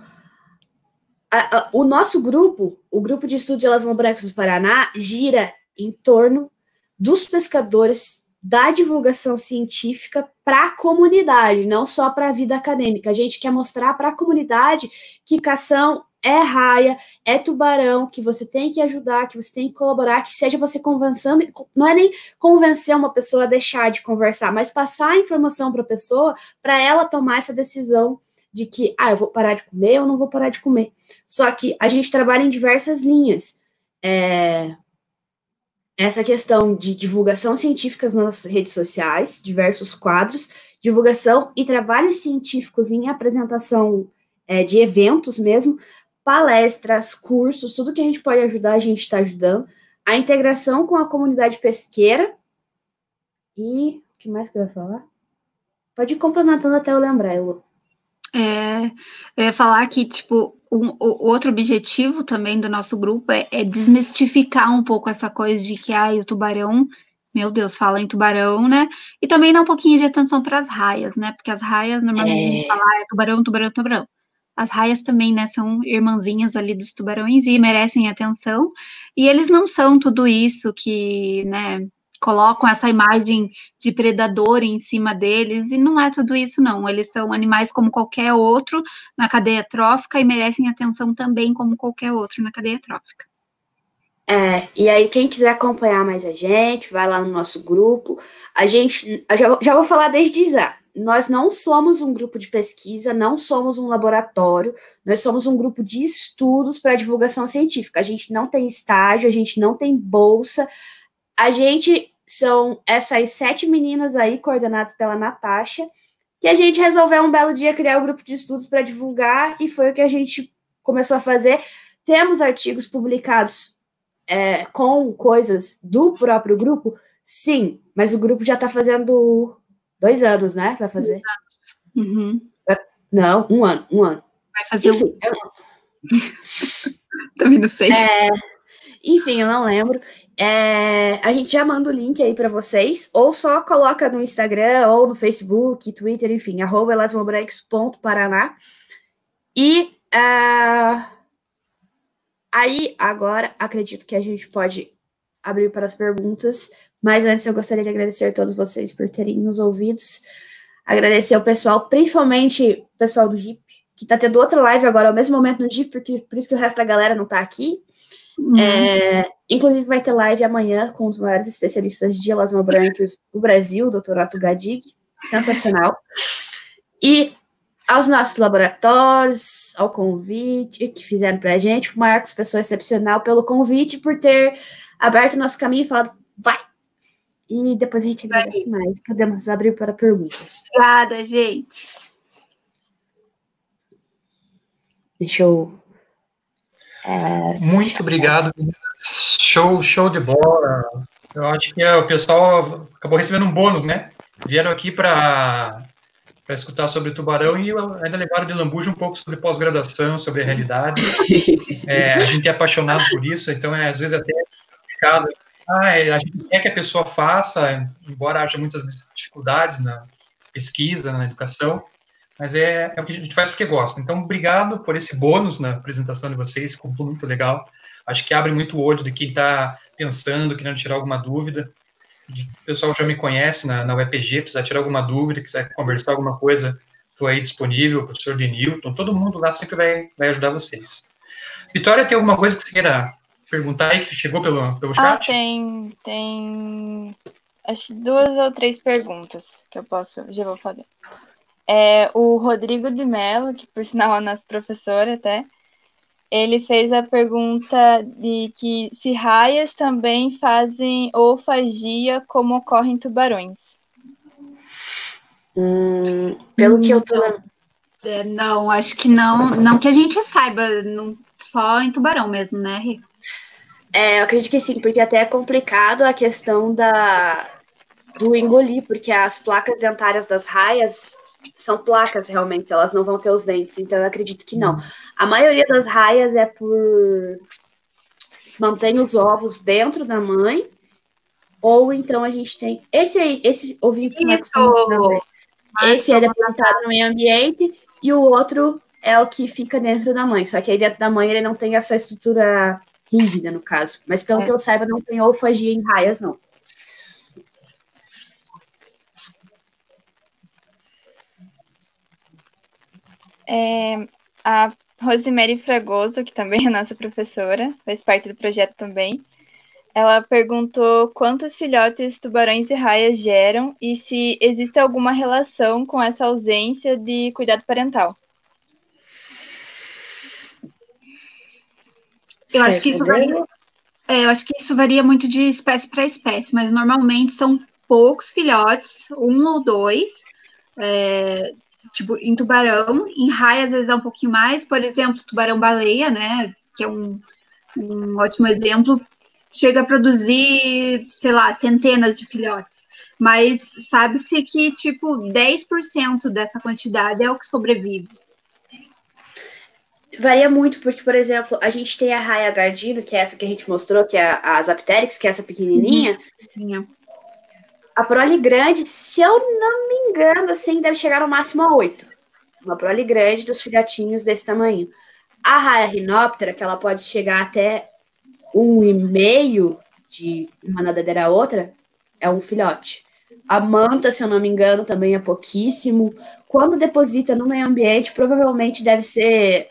o nosso grupo, o grupo de estudo de Elasmon Brancos do Paraná, gira em torno dos pescadores da divulgação científica para a comunidade, não só para a vida acadêmica. A gente quer mostrar para a comunidade que cação é raia, é tubarão, que você tem que ajudar, que você tem que colaborar, que seja você conversando, não é nem convencer uma pessoa a deixar de conversar, mas passar a informação para a pessoa, para ela tomar essa decisão de que, eu vou parar de comer ou não vou parar de comer. Só que a gente trabalha em diversas linhas. Essa questão de divulgação científica nas redes sociais, diversos quadros, divulgação e trabalhos científicos em apresentação de eventos mesmo, palestras, cursos, tudo que a gente pode ajudar, a gente está ajudando. A integração com a comunidade pesqueira. E o que mais que eu ia falar? Pode ir complementando até eu lembrar, Elo. Eu ia falar que, tipo, o outro objetivo também do nosso grupo é desmistificar um pouco essa coisa de que, o tubarão, meu Deus, fala em tubarão, né? E também dar um pouquinho de atenção para as raias, né? Porque as raias, normalmente, a gente fala, tubarão, tubarão, tubarão. As raias também, né, são irmãzinhas ali dos tubarões e merecem atenção. E eles não são tudo isso que, né, colocam essa imagem de predador em cima deles, e não é tudo isso, não. Eles são animais como qualquer outro na cadeia trófica e merecem atenção também como qualquer outro na cadeia trófica. E aí quem quiser acompanhar mais a gente, vai lá no nosso grupo. Eu já vou falar desde já, nós não somos um grupo de pesquisa, não somos um laboratório, nós somos um grupo de estudos para divulgação científica. A gente não tem estágio, a gente não tem bolsa, a gente são essas 7 meninas aí, coordenadas pela Natasha, que a gente resolveu um belo dia criar um grupo de estudos para divulgar, e foi o que a gente começou a fazer. Temos artigos publicados com coisas do próprio grupo? Sim, mas o grupo já está fazendo 2 anos, né? Vai fazer? 2 anos. Uhum. Não, 1 ano. Vai fazer Também não sei. Enfim, eu não lembro. A gente já manda o link aí para vocês, ou só coloca no Instagram, ou no Facebook, Twitter, enfim, @elasmobreaks.paraná. E aí, agora, acredito que a gente pode abrir para as perguntas, Mas antes eu gostaria de agradecer a todos vocês por terem nos ouvidos. Agradecer ao pessoal, principalmente o pessoal do Jeep, que tá tendo outra live agora ao mesmo momento no Jeep, por isso que o resto da galera não tá aqui. Inclusive vai ter live amanhã com os maiores especialistas de elasma brancos do Brasil, o Dr. Otto Gadig. Sensacional. E aos nossos laboratórios, ao convite que fizeram pra gente, o Marcos, pessoa excepcional, pelo convite, por ter aberto o nosso caminho e falado, vai! E depois a gente agradece mais. Podemos abrir para perguntas. Obrigada, gente. Deixa eu... Muito obrigado. Show de bola. Eu acho que o pessoal acabou recebendo um bônus, né? Vieram aqui para escutar sobre tubarão e ainda levaram de lambuja um pouco sobre pós-graduação, sobre a realidade. A gente é apaixonado por isso, então às vezes até complicado. A gente quer que a pessoa faça, embora haja muitas dificuldades na pesquisa, na educação, mas é o que a gente faz porque gosta. Então, obrigado por esse bônus na apresentação de vocês, ficou muito legal. Acho que abre muito o olho de quem está pensando, querendo tirar alguma dúvida. O pessoal já me conhece na UEPG, precisar tirar alguma dúvida, quiser conversar alguma coisa, estou aí disponível, o professor de Newton, todo mundo lá sempre vai ajudar vocês. Vitória, tem alguma coisa que você queira perguntar aí, que chegou pelo chat? Tem acho que 2 ou 3 perguntas que eu já vou fazer. O Rodrigo de Mello, que por sinal é nosso professor até, ele fez a pergunta de que se raias também fazem oofagia como ocorre em tubarões. Pelo que eu tô... Não, acho que não. Não que a gente saiba, só em tubarão mesmo, né, Rê? Eu acredito que sim, porque até é complicado a questão do engolir, porque as placas dentárias das raias são placas, realmente, elas não vão ter os dentes, então eu acredito que não. A maioria das raias é por mantém os ovos dentro da mãe, ou então a gente tem esse ovinho que esse é depositado no meio ambiente, e o outro é o que fica dentro da mãe, só que aí dentro da mãe ele não tem essa estrutura rígida, no caso, mas pelo que eu saiba, não tem oofagia em raias, não. A Rosemary Fragoso, que também é nossa professora, faz parte do projeto também, ela perguntou quantos filhotes tubarões e raias geram e se existe alguma relação com essa ausência de cuidado parental. Eu acho que isso varia muito de espécie para espécie, mas normalmente são poucos filhotes, 1 ou 2, tipo, em tubarão. Em raia, às vezes é um pouquinho mais. Por exemplo, tubarão-baleia, né, que é um ótimo exemplo, chega a produzir, sei lá, centenas de filhotes. Mas sabe-se que, tipo, 10% dessa quantidade é o que sobrevive. Varia muito, porque, por exemplo, a gente tem a raia gardino, que é essa que a gente mostrou, que é a Zapteryx, que é essa pequenininha. A prole grande, se eu não me engano, assim, deve chegar no máximo a 8. Uma prole grande dos filhotinhos desse tamanho. A raia Rhinoptera, que ela pode chegar até 1,5 de uma nadadeira a outra, é um filhote. A manta, se eu não me engano, também é pouquíssimo. Quando deposita no meio ambiente, provavelmente deve ser,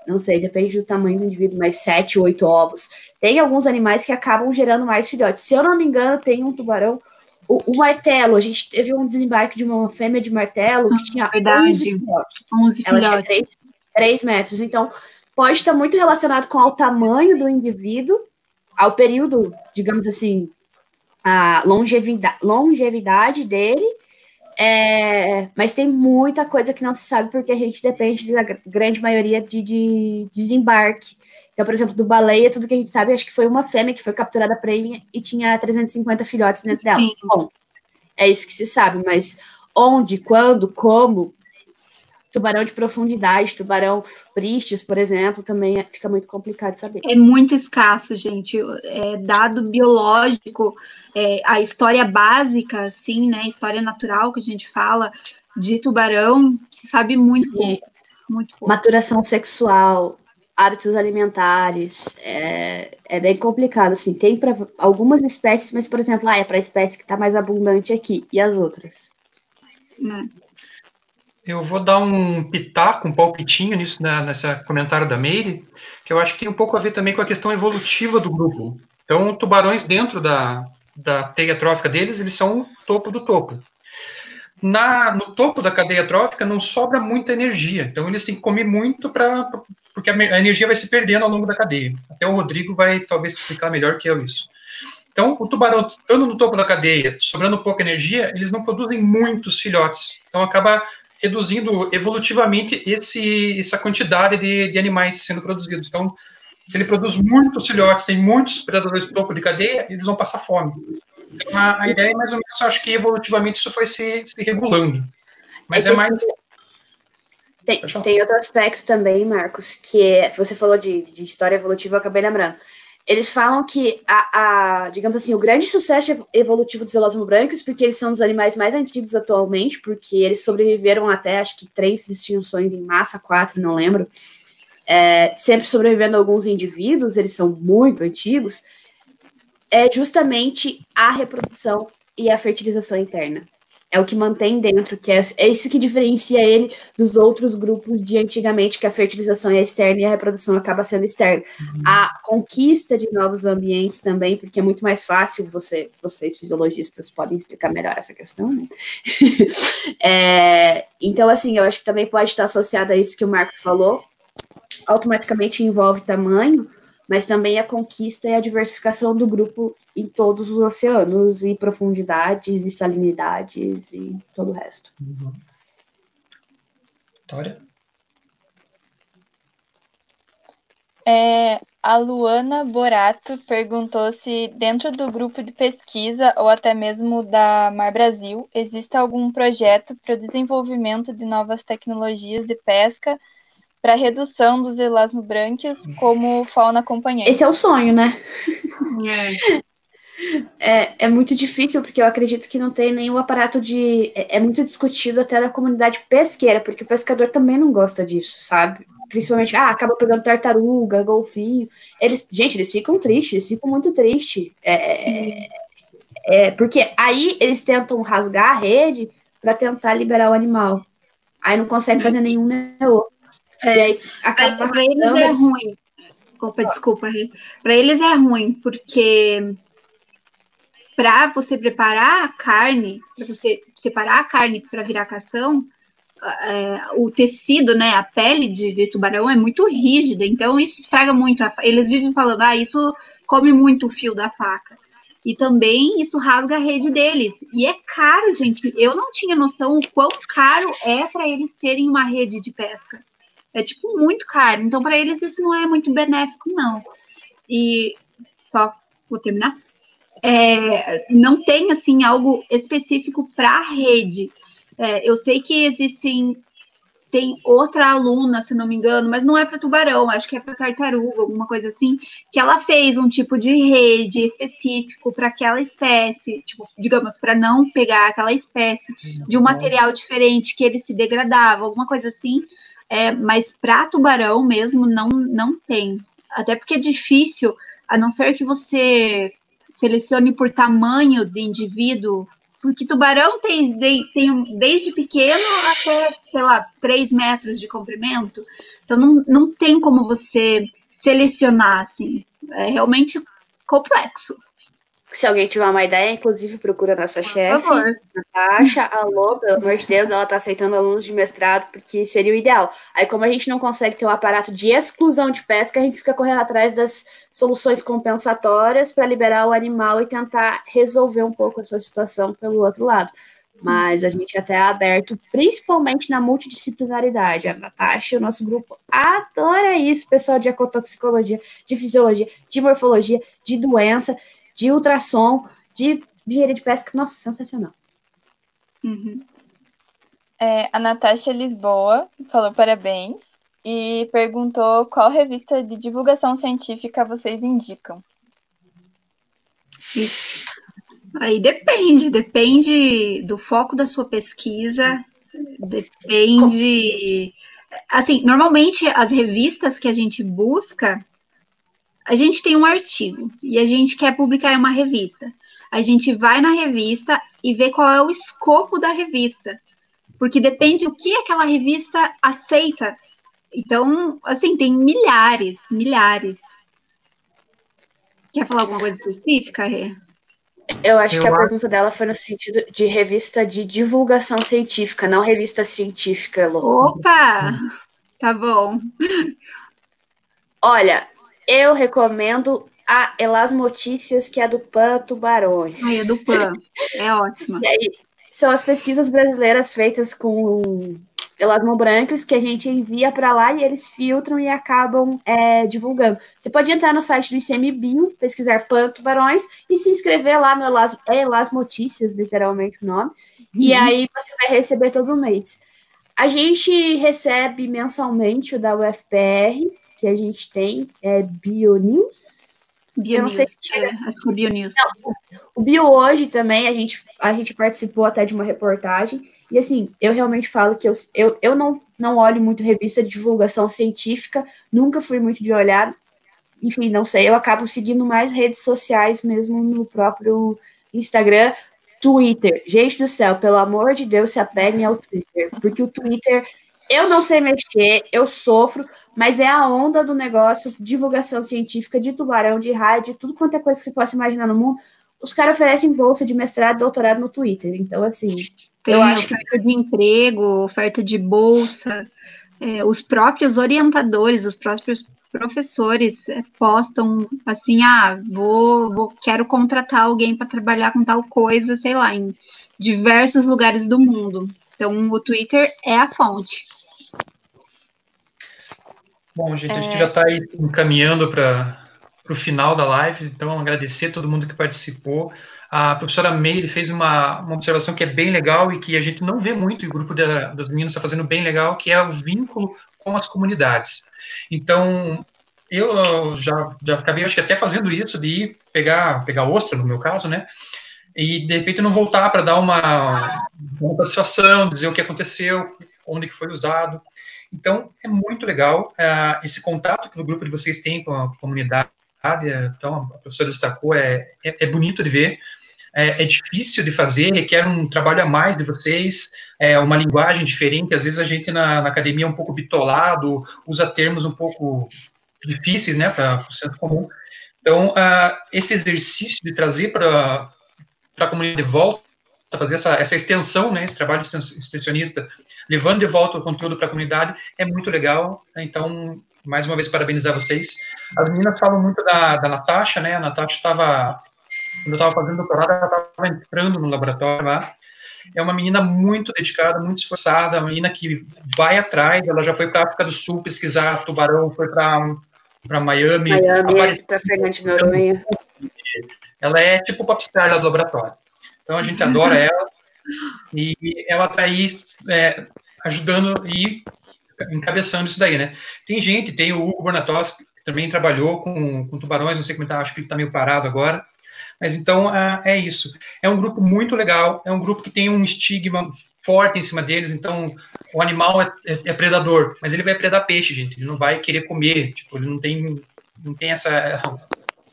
não sei, depende do tamanho do indivíduo, mas 7, 8 ovos. Tem alguns animais que acabam gerando mais filhotes. Se eu não me engano, tem um tubarão, o martelo, a gente teve um desembarque de uma fêmea de martelo que tinha 11 filhotes. Ela tinha 3 metros. Então, pode estar muito relacionado com o tamanho do indivíduo, ao período, digamos assim, a longevidade dele, mas tem muita coisa que não se sabe porque a gente depende da grande maioria de desembarque. Então, por exemplo, do baleia, tudo que a gente sabe, acho que foi uma fêmea que foi capturada prêmia e tinha 350 filhotes dentro dela. Bom, é isso que se sabe, mas onde, quando, como, tubarão de profundidade, tubarão pristis, por exemplo, também fica muito complicado de saber. É muito escasso, gente. Dado biológico, a história básica, assim, né? História natural que a gente fala de tubarão, se sabe muito pouco. Muito pouco. Maturação sexual, hábitos alimentares, é bem complicado, assim, tem para algumas espécies, mas, por exemplo, é para a espécie que está mais abundante aqui, e as outras? Eu vou dar um pitaco, um palpitinho nisso, nessa comentário da Meire, que eu acho que tem um pouco a ver também com a questão evolutiva do grupo. Então, tubarões dentro da teia trófica deles, eles são o topo do topo. No topo da cadeia trófica não sobra muita energia, então eles têm que comer muito porque a energia vai se perdendo ao longo da cadeia. Até o Rodrigo vai talvez explicar melhor que eu isso. Então, o tubarão estando no topo da cadeia, sobrando pouca energia, eles não produzem muitos filhotes. Então, acaba reduzindo evolutivamente essa quantidade de animais sendo produzidos. Então, se ele produz muitos filhotes, tem muitos predadores no topo de cadeia, eles vão passar fome. Então, a ideia é mais ou menos, eu acho que evolutivamente isso foi se regulando. Mas mais... Tem outro aspecto também, Marcos, que você falou de história evolutiva, eu acabei lembrando. Eles falam que, digamos assim, o grande sucesso evolutivo dos elasmobrancos, porque eles são os animais mais antigos atualmente, porque eles sobreviveram até, acho que 3 extinções em massa, 4, não lembro, sempre sobrevivendo alguns indivíduos, eles são muito antigos, é justamente a reprodução e a fertilização interna. É o que mantém dentro, que é isso que diferencia ele dos outros grupos de antigamente, que a fertilização é externa e a reprodução acaba sendo externa. A conquista de novos ambientes também, porque é muito mais fácil, vocês fisiologistas podem explicar melhor essa questão, né? Então, assim, eu acho que também pode estar associado a isso que o Marcos falou, automaticamente envolve tamanho, mas também a conquista e a diversificação do grupo em todos os oceanos, e profundidades, e salinidades, e todo o resto. Vitória? A Luana Borato perguntou se dentro do grupo de pesquisa, ou até mesmo da Mar Brasil, existe algum projeto para o desenvolvimento de novas tecnologias de pesca para redução dos elasmobrânquios como fauna acompanhante. Esse é o sonho, né? É muito difícil, porque eu acredito que não tem nenhum aparato de... É muito discutido até na comunidade pesqueira, porque o pescador também não gosta disso, sabe? Principalmente, acaba pegando tartaruga, golfinho. Eles ficam tristes, eles ficam muito tristes. Porque aí eles tentam rasgar a rede para tentar liberar o animal. Aí não consegue fazer nenhum nem outro. Para eles é ruim. Opa, desculpa, Rê. Para eles é ruim, porque para você preparar a carne, para você separar a carne para virar cação, o tecido, né, a pele de tubarão é muito rígida, então isso estraga muito. Eles vivem falando, isso come muito o fio da faca. E também isso rasga a rede deles. E é caro, gente. Eu não tinha noção o quão caro é para eles terem uma rede de pesca. É, muito caro. Então, para eles, isso não é muito benéfico, não. E só vou terminar. Não tem, assim, algo específico para a rede. Eu sei que tem outra aluna, se não me engano, mas não é para tubarão, acho que é para tartaruga, alguma coisa assim, que ela fez um tipo de rede específico para aquela espécie, digamos, para não pegar aquela espécie de um material diferente que ele se degradava, alguma coisa assim, mas para tubarão mesmo não tem. Até porque é difícil, a não ser que você selecione por tamanho de indivíduo, porque tubarão tem desde pequeno até, 3 metros de comprimento. Então, não tem como você selecionar, assim. É realmente complexo. Se alguém tiver uma ideia, inclusive procura a nossa chefe, Natasha. Alô, pelo amor de Deus, ela está aceitando alunos de mestrado, porque seria o ideal. Aí, como a gente não consegue ter um aparato de exclusão de pesca, a gente fica correndo atrás das soluções compensatórias para liberar o animal e tentar resolver um pouco essa situação pelo outro lado. Mas a gente até é aberto, principalmente na multidisciplinaridade. A Natasha, o nosso grupo, adora isso, pessoal de ecotoxicologia, de fisiologia, de morfologia, de doença, de ultrassom, de engenharia de pesca. Nossa, sensacional. A Natasha Lisboa falou parabéns e perguntou qual revista de divulgação científica vocês indicam. Isso. Aí depende do foco da sua pesquisa, depende Assim, normalmente as revistas que a gente busca, a gente tem um artigo e a gente quer publicar em uma revista. A gente vai na revista e vê qual é o escopo da revista, porque depende o que aquela revista aceita. Então, assim, tem milhares. Quer falar alguma coisa específica, Rê? Eu acho que a pergunta dela foi no sentido de revista de divulgação científica, não revista científica, Lô. Opa! Tá bom. Olha, eu recomendo a Elasmotícias, que é do PAN Tubarões. Ai, é do PAN. É ótima. E aí, são as pesquisas brasileiras feitas com elasmobrancos que a gente envia para lá e eles filtram e acabam divulgando. Você pode entrar no site do ICMBio, pesquisar PAN Tubarões e se inscrever lá no Elasmotícias, literalmente o nome, e aí você vai receber todo mês. A gente recebe mensalmente o da UFPR, que a gente tem, BioNews. Eu não sei se chega... acho que é BioNews. O Bio hoje também, a gente participou até de uma reportagem, e assim, eu realmente falo que eu não olho muito revista de divulgação científica, nunca fui muito de olhar, enfim, não sei, eu acabo seguindo mais redes sociais mesmo no próprio Instagram, Twitter. Gente do céu, pelo amor de Deus, se apeguem ao Twitter, porque o Twitter, eu não sei mexer, eu sofro, mas é a onda do negócio, divulgação científica de tubarão, de raio, de tudo quanto é coisa que você possa imaginar no mundo. Os caras oferecem bolsa de mestrado e doutorado no Twitter. Então, assim, tem oferta de emprego, oferta de bolsa. Os próprios orientadores, os próprios professores postam assim, quero contratar alguém para trabalhar com tal coisa, sei lá, em diversos lugares do mundo. Então, o Twitter é a fonte. Bom, gente, a gente já está aí encaminhando para o final da live, então agradecer a todo mundo que participou. A professora Meire fez uma observação que é bem legal e que a gente não vê muito, e o grupo das meninas está fazendo bem legal, que é o vínculo com as comunidades. Então, eu já acabei, acho que até fazendo isso, de ir pegar ostra, no meu caso, né? E, de repente, não voltar para dar uma satisfação, dizer o que aconteceu, onde que foi usado. Então, é muito legal esse contato que o grupo de vocês tem com a comunidade. Então, a professora destacou, é bonito de ver, é difícil de fazer, requer um trabalho a mais de vocês, uma linguagem diferente. Às vezes, a gente na academia é um pouco bitolado, usa termos um pouco difíceis, né, para o senso comum. Então, esse exercício de trazer para a comunidade de volta, fazer essa extensão, né, esse trabalho extensionista, levando de volta o conteúdo para a comunidade, é muito legal. Então, mais uma vez, parabenizar vocês. As meninas falam muito da Natasha, né? A Natasha estava, quando eu estava fazendo doutorado, ela estava entrando no laboratório lá. É uma menina muito dedicada, muito esforçada, uma menina que vai atrás. Ela já foi para a África do Sul pesquisar tubarão, foi para Miami. Para Fernando de Noronha. Ela é tipo popstar lá do laboratório. Então, a gente adora ela. E ela está aí ajudando e encabeçando isso daí, né? Tem o Hugo Bornatos, que também trabalhou com tubarões, não sei como está, acho que ele está meio parado agora. Mas então, é isso. É um grupo muito legal, é um grupo que tem um estigma forte em cima deles, então o animal é predador, mas ele vai predar peixe, gente, ele não vai querer comer, tipo, ele não tem essa...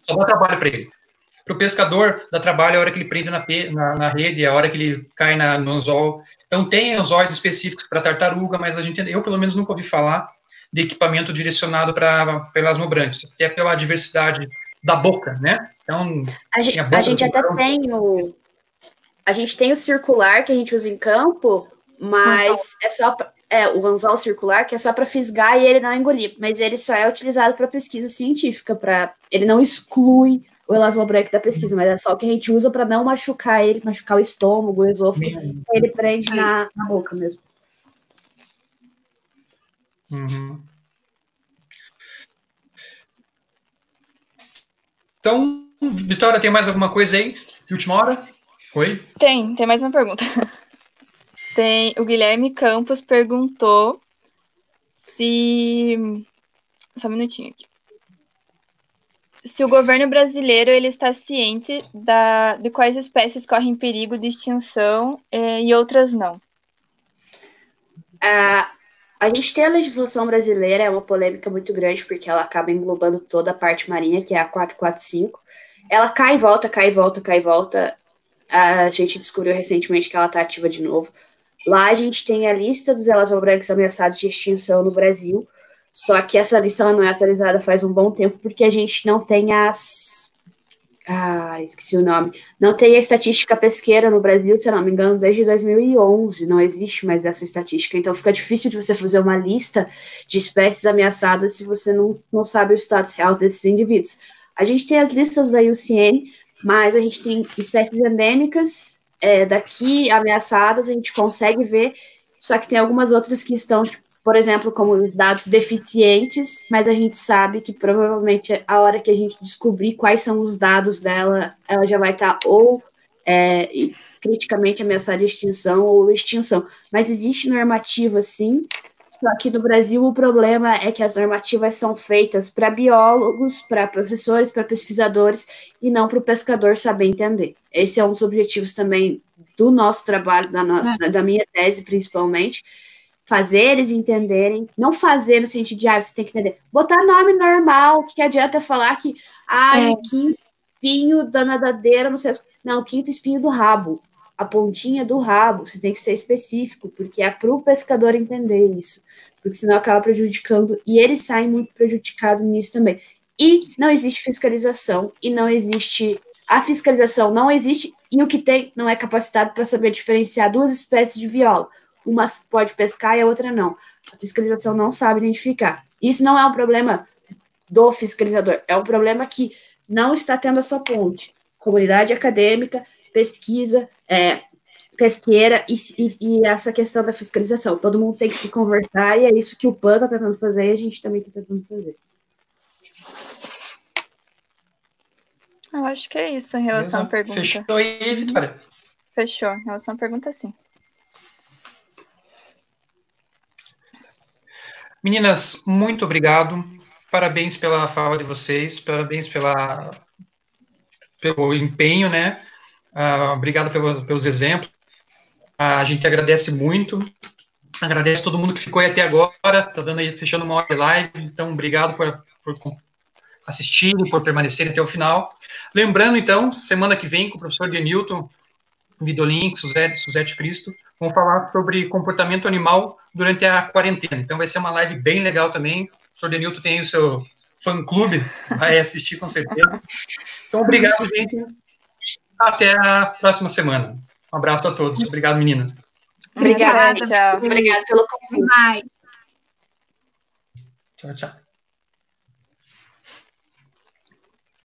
Só dá trabalho para ele. Para o pescador, dá trabalho a hora que ele prende na rede, a hora que ele cai no anzol. Então, tem anzóis específicos para tartaruga, mas eu, pelo menos, nunca ouvi falar de equipamento direcionado para elasmobrantes, até pela diversidade da boca, né? Então, a gente até tem a gente tem o circular que a gente usa em campo, mas é só o anzol circular, que é só para fisgar e ele não engolir, mas ele só é utilizado para pesquisa científica, ele não exclui o elasmobranco da pesquisa, mas é só o que a gente usa para não machucar ele, machucar o estômago, o esôfago, ele prende na boca mesmo. Uhum. Então, Vitória, tem mais alguma coisa aí de última hora? Oi? Tem mais uma pergunta. O Guilherme Campos perguntou se... Só um minutinho aqui. Se o governo brasileiro ele está ciente de quais espécies correm perigo de extinção e outras não. A gente tem a legislação brasileira, é uma polêmica muito grande, porque ela acaba englobando toda a parte marinha, que é a 445. Ela cai e volta, cai e volta, cai e volta. A gente descobriu recentemente que ela está ativa de novo. Lá a gente tem a lista dos elatobranques ameaçados de extinção no Brasil, só que essa lista ela não é atualizada faz um bom tempo, porque a gente não tem as... esqueci o nome. Não tem a estatística pesqueira no Brasil, se eu não me engano, desde 2011. Não existe mais essa estatística. Então fica difícil de você fazer uma lista de espécies ameaçadas se você não sabe o status real desses indivíduos. A gente tem as listas da IUCN, mas a gente tem espécies endêmicas daqui ameaçadas, a gente consegue ver, só que tem algumas outras que estão, tipo, por exemplo, como os dados deficientes, mas a gente sabe que provavelmente a hora que a gente descobrir quais são os dados dela, ela já vai estar ou criticamente ameaçada de extinção ou extinção. Mas existe normativa, sim, só que no Brasil o problema é que as normativas são feitas para biólogos, para professores, para pesquisadores e não para o pescador saber entender. Esse é um dos objetivos também do nosso trabalho, da minha tese principalmente, fazer eles entenderem, não fazer no sentido de, você tem que entender, botar nome normal, o que adianta falar que, o quinto espinho da nadadeira, não sei, não, o quinto espinho do rabo, a pontinha do rabo, você tem que ser específico, porque é para o pescador entender isso, porque senão acaba prejudicando, e eles saem muito prejudicados nisso também. E não existe fiscalização, e não existe, a fiscalização não existe, e o que tem não é capacitado para saber diferenciar duas espécies de viola. Uma pode pescar e a outra não. A fiscalização não sabe identificar. Isso não é um problema do fiscalizador, é um problema que não está tendo essa ponte. Comunidade acadêmica, pesquisa, pesqueira e essa questão da fiscalização. Todo mundo tem que se conversar e é isso que o PAN está tentando fazer e a gente também está tentando fazer. Eu acho que é isso em relação à pergunta. Fechou aí, Vitória? Fechou. Em relação à pergunta, sim. Meninas, muito obrigado. Parabéns pela fala de vocês, parabéns pelo empenho, né? Obrigado pelos exemplos. A gente agradece muito. Agradece todo mundo que ficou aí até agora. Tá dando aí, fechando uma hora de live. Então, obrigado por assistirem, por permanecerem até o final. Lembrando, então, semana que vem, com o professor Denilton Vidolin, Suzete Cristo, vamos falar sobre comportamento animal durante a quarentena. Então vai ser uma live bem legal também. O professor Denilton tem aí o seu fã-clube, vai assistir com certeza. Então, obrigado, gente. Até a próxima semana. Um abraço a todos. Obrigado, meninas. Obrigada. Tchau. Obrigada pelo convite. Bye. Tchau, tchau.